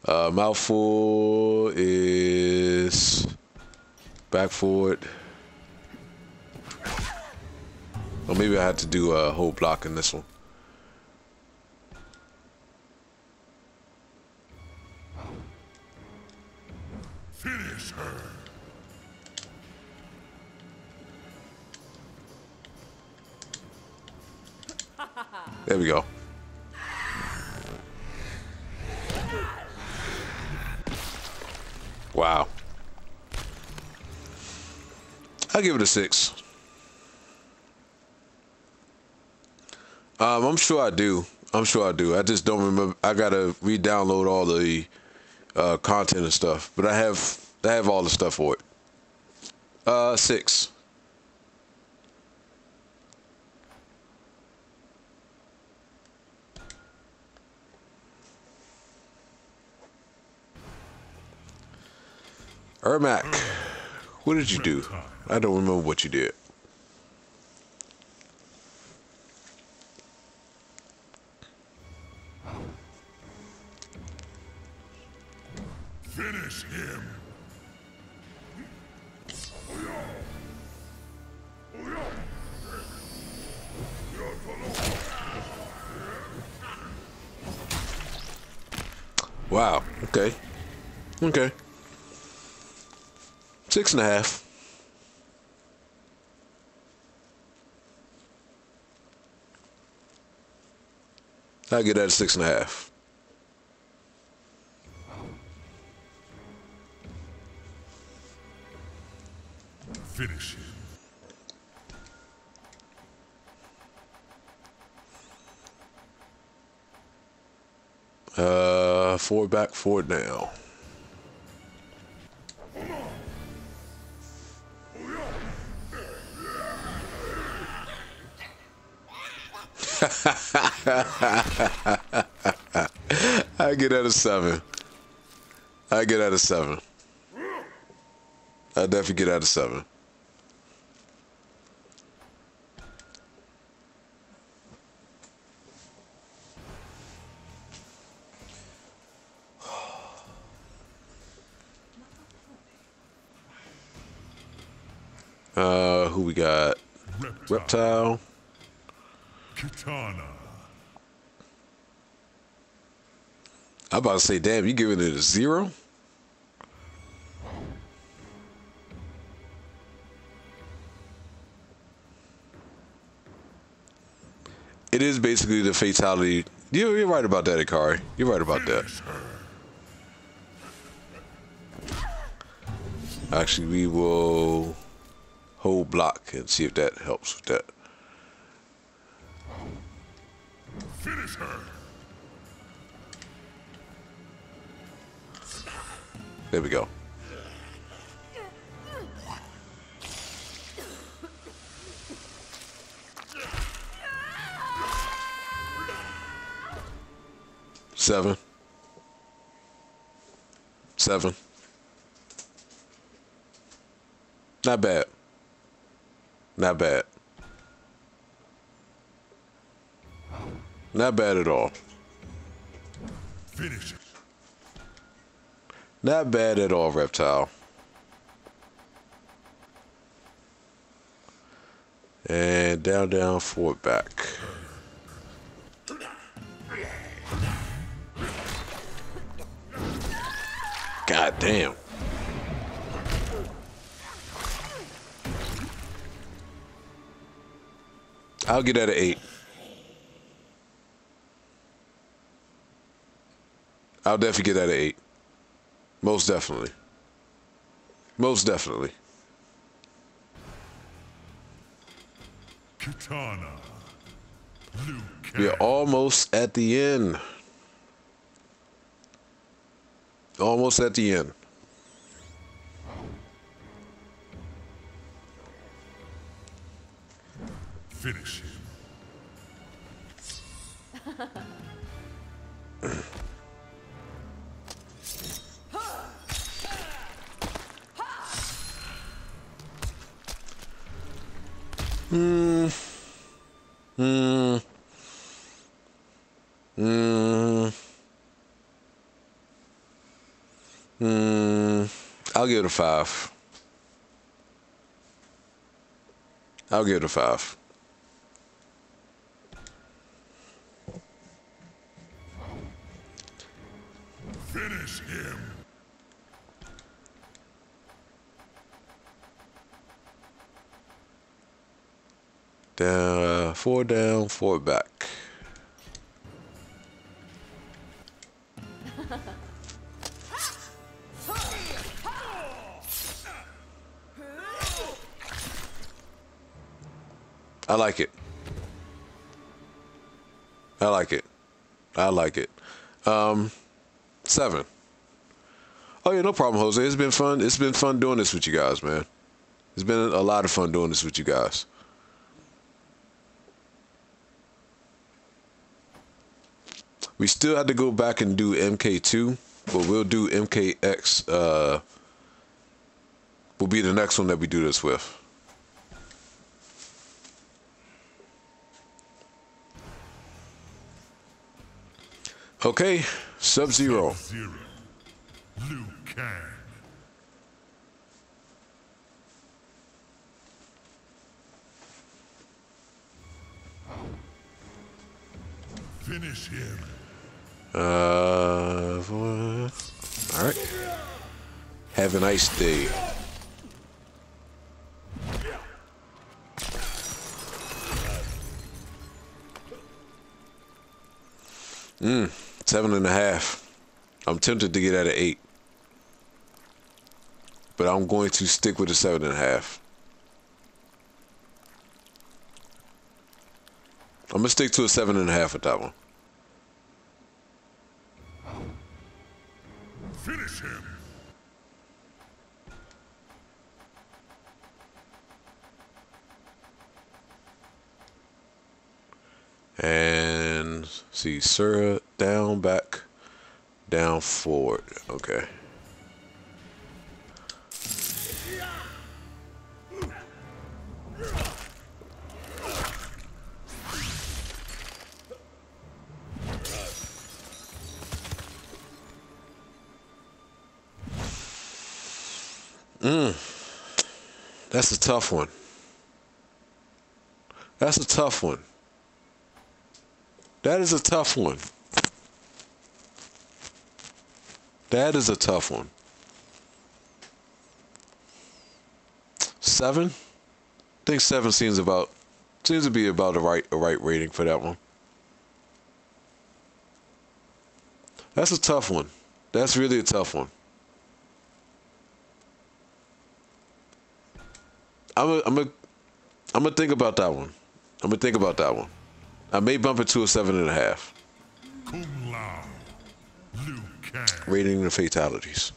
Mouthful is back forward. Or maybe I had to do a whole block in this one. Finish her. There we go. Wow. I'll give it a 6. I'm sure I do. I'm sure I do. I just don't remember. I gotta re-download all the content and stuff. But I have all the stuff for it. 6. Ermac, what did you do? I don't remember what you did. Finish him. Wow. Okay. Okay. 6.5. I get that at 6.5. Finish him. Forward back, forward down. I get that a 7. I get that a 7. I definitely get that a 7. Who we got? Reptile. Katana. I'm about to say, damn, you giving it a 0? It is basically the fatality. You're right about that, Ikari. You're right about that. Actually, we will hold block and see if that helps with that. Finish her. There we go. Seven. Not bad. Not bad. Not bad at all. Finish it. Not bad at all, Reptile. And down, down, forward, back. God damn. I'll get that an 8. I'll definitely get that an 8. Most definitely. Most definitely. Katana. We're almost at the end. Almost at the end. Finish him. I'll give it a 5. I'll give it a 5. Finish him. Down, forward, back. I like it. I like it. I like it. 7. Oh yeah, no problem, Jose. It's been fun. It's been fun doing this with you guys, man. It's been a lot of fun doing this with you guys. We still have to go back and do MK2, but we'll do MKX. Will be the next one that we do this with. Okay, Sub-Zero. Liu can. Finish him. All right. Have a nice day. 7.5. I'm tempted to get at an 8, but I'm going to stick with the 7.5. I'm gonna stick to a 7.5 with that one. Finish him. And see, Sura down, back, down, forward. Okay. That's a tough one. That's a tough one. That is a tough one. That is a tough one. 7? I think 7 seems to be about a right rating for that one. That's a tough one. That's really a tough one. I'm gonna think about that one. I'm gonna think about that one. I may bump it to a 7.5. Kung Lao. Liu Kang. Rating the fatalities.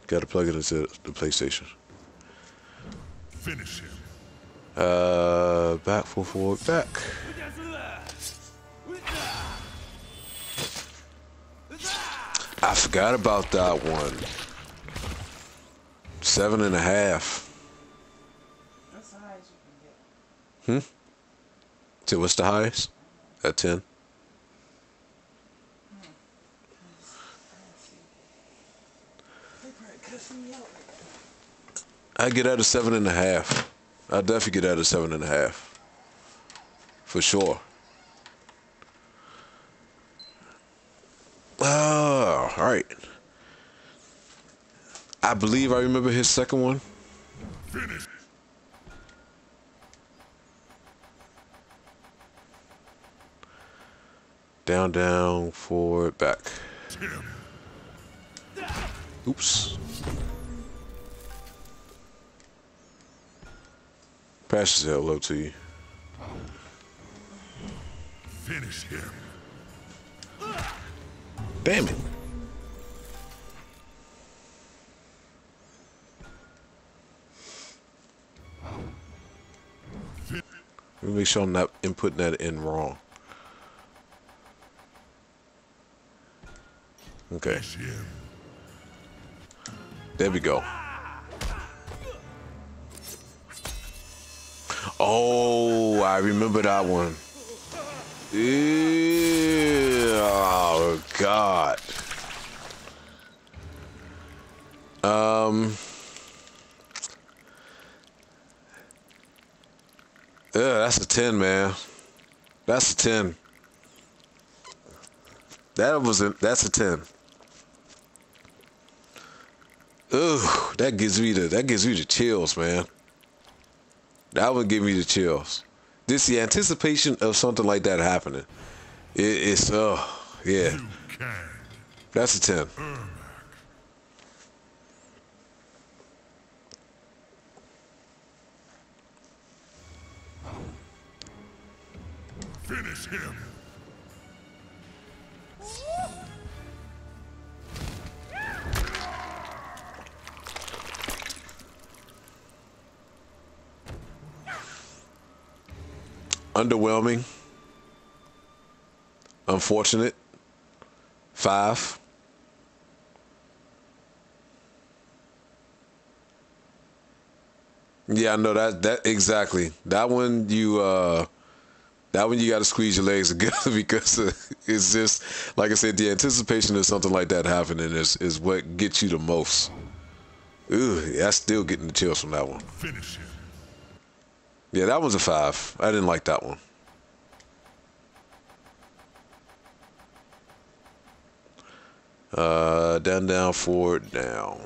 Got to plug it into the PlayStation. Finish him. Back, forward, back. I forgot about that one. 7.5. That's the highest you can get. So what's the highest? At 10. I get at a 7.5. I definitely get at a 7.5. For sure. Oh, all right. I believe I remember his second one. Finish. Down, down, forward, back. Him. Oops. Passes hello to you. Finish him. Damn it. Let me make sure I'm not inputting that in wrong. Okay. There we go. Oh, I remember that one. Yeah, oh, God. Yeah, that's a 10, man. That's a 10. That's a 10. Ugh, that gives me the chills, man. That would give me the chills. This the anticipation of something like that happening. It's yeah. That's a 10. Finish him. Underwhelming. Unfortunate. 5. Yeah, I know that exactly. That one you got to squeeze your legs together because it's just like I said. The anticipation of something like that happening is what gets you the most. Ooh, that's still getting the chills from that one. Finish him. Yeah, that one's a 5. I didn't like that one. Down, forward, down.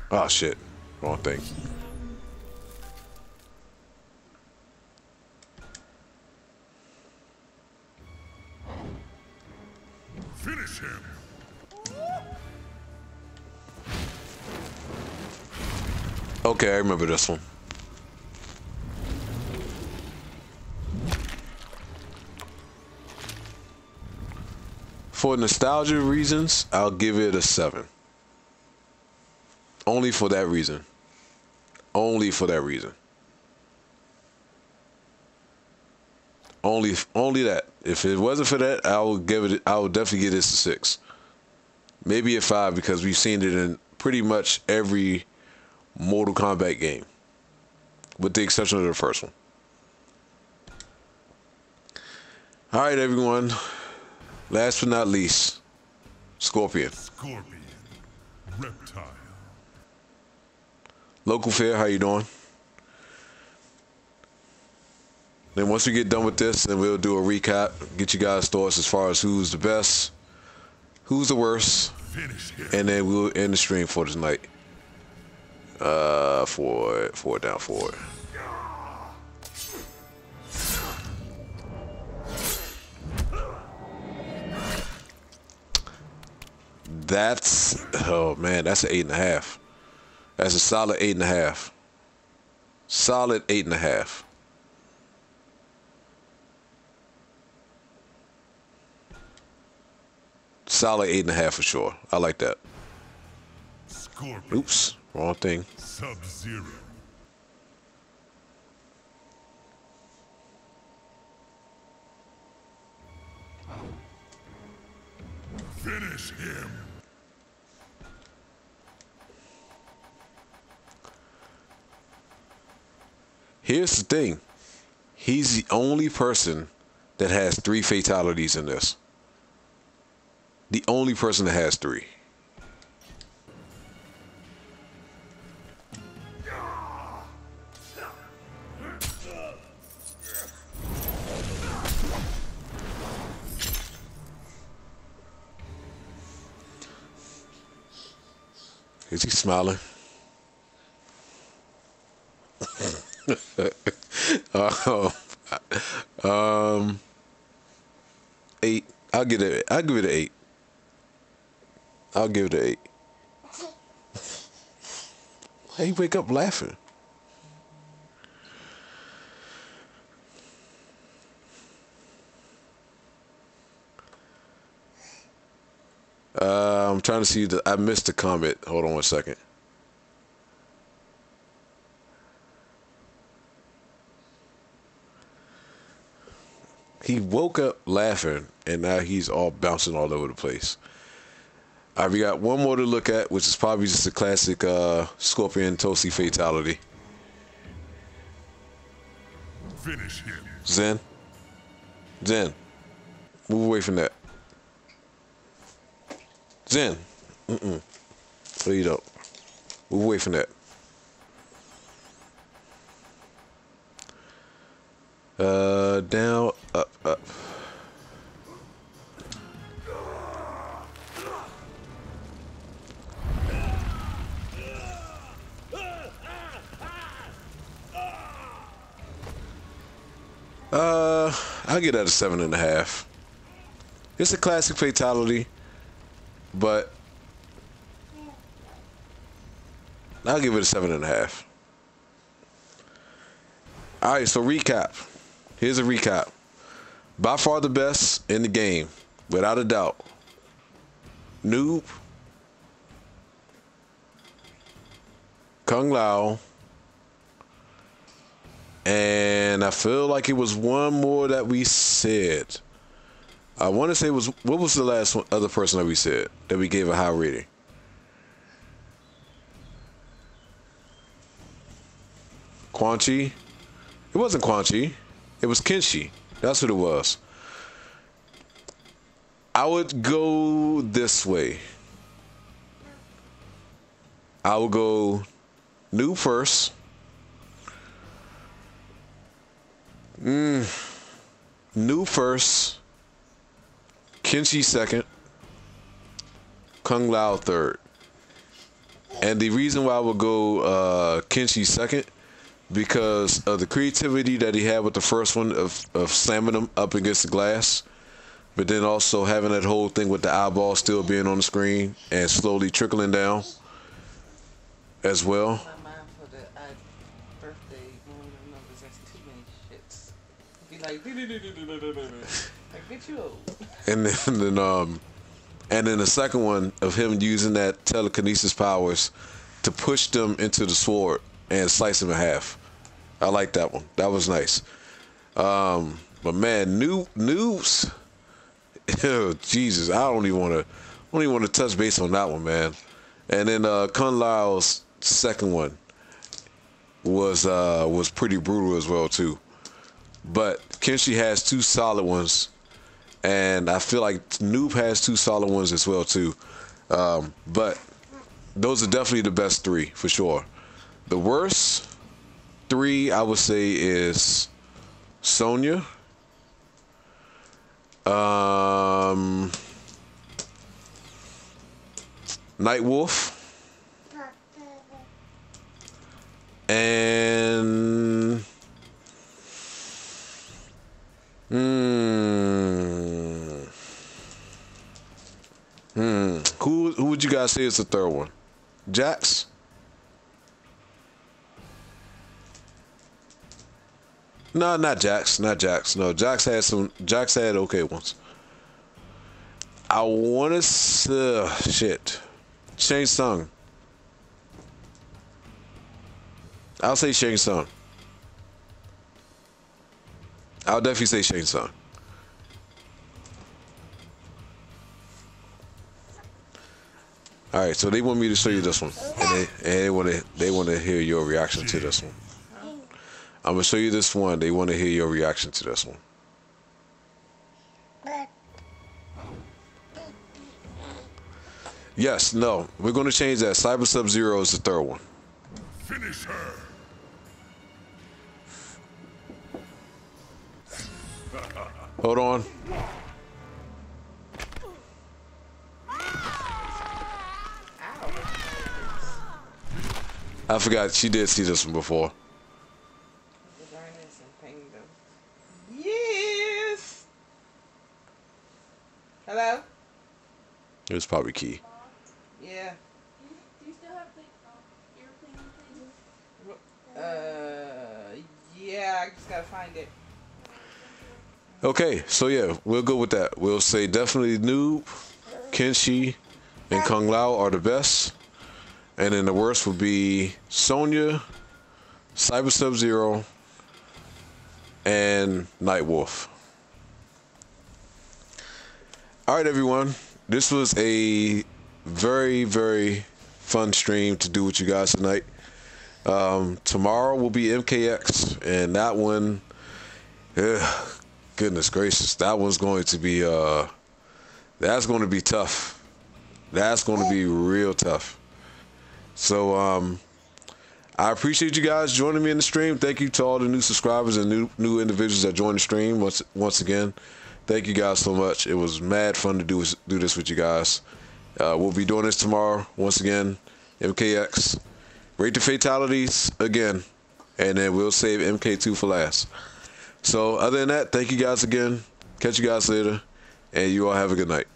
Oh shit, wrong thing. Finish him. Okay, I remember this one. For nostalgia reasons, I'll give it a 7. Only for that reason. Only for that reason. Only that. If it wasn't for that, I would definitely give this a 6. Maybe a 5 because we've seen it in pretty much every Mortal Kombat game, with the exception of the first one. All right, everyone. Last but not least, Scorpion. Scorpion. Reptile. Local Fair, how you doing? Then once we get done with this, then we'll do a recap, get you guys' thoughts as far as who's the best, who's the worst, and then we'll end the stream for tonight. Forward, down, forward. That's, oh man, that's an 8.5. That's a solid 8.5. Solid 8.5. Solid 8.5 for sure. I like that. Scorpion. Oops, wrong thing. Sub-Zero. Finish him. Here's the thing. He's the only person that has 3 fatalities in this. The only person that has 3. Is he smiling? um, 8. I'll give it an 8. I'll give it an 8. Why you wake up laughing? I'm trying to see I missed the comment. Hold on one second. He woke up laughing, and now he's all bouncing all over the place. All right, we got one more to look at, which is probably just a classic Scorpion Toasty fatality. Finish him. Zen, move away from that. Zen, no you don't. Move away from that. Down, up. I'll get that a 7.5. It's a classic fatality, but I'll give it a 7.5. All right, so recap. Here's a recap. By far the best in the game, without a doubt. Noob, Kung Lao, and I feel like it was one more that we said. I want to say it was, what was the last one, other person that we said that we gave a high rating? Quan Chi. It wasn't Quan Chi. It was Kenshi. That's what it was. I would go this way. I would go Noob first. Noob first. Kenshi second. Kung Lao third. And the reason why I would go Kenshi second, because of the creativity that he had with the first one of slamming him up against the glass, but then also having that whole thing with the eyeball still being on the screen and slowly trickling down as well. My mind for the birthday numbers, that's too many shits. Be like, get you old. And then the second one of him using that telekinesis powers to push them into the sword and slice them in half. I like that one. That was nice. But man, Noobs. Oh, Jesus, I don't even want to touch base on that one, man. And then Kung Lao's second one was pretty brutal as well too. But Kenshi has two solid ones, and I feel like Noob has two solid ones as well too. But those are definitely the best three for sure. The worst three I would say is Sonya, Nightwolf, and who would you guys say is the third one? Jax? No, not Jax. Not Jax. No, Jax had okay ones. I want to shit. Shang Tsung. I'll say Shang Tsung. I'll definitely say Shang Tsung. All right, so they want me to show you this one, and they want to hear your reaction to this one. I'm gonna show you this one. They want to hear your reaction to this one. Yes, no, we're gonna change that. Cyber Sub-Zero is the third one. Finish her. Hold on. I forgot she did see this one before. Yes. Hello? It was probably Key. Yeah. Do you still have the airplane thing? Yeah, I just gotta find it. Okay, so yeah, we'll go with that. We'll say definitely Noob, Kenshi, and Kung Lao are the best. And then the worst would be Sonya, Cyber Sub-Zero, and Nightwolf. All right, everyone. This was a very, very fun stream to do with you guys tonight. Tomorrow will be MKX, and that one, goodness gracious, that one's going to be that's going to be tough. That's going to be real tough. So I appreciate you guys joining me in the stream. Thank you to all the new subscribers and new individuals that joined the stream once again. Thank you guys so much. It was mad fun to do this with you guys. We'll be doing this tomorrow once again. MKX. Rate the fatalities again, and then we'll save MK2 for last. So other than that, thank you guys again. Catch you guys later, and you all have a good night.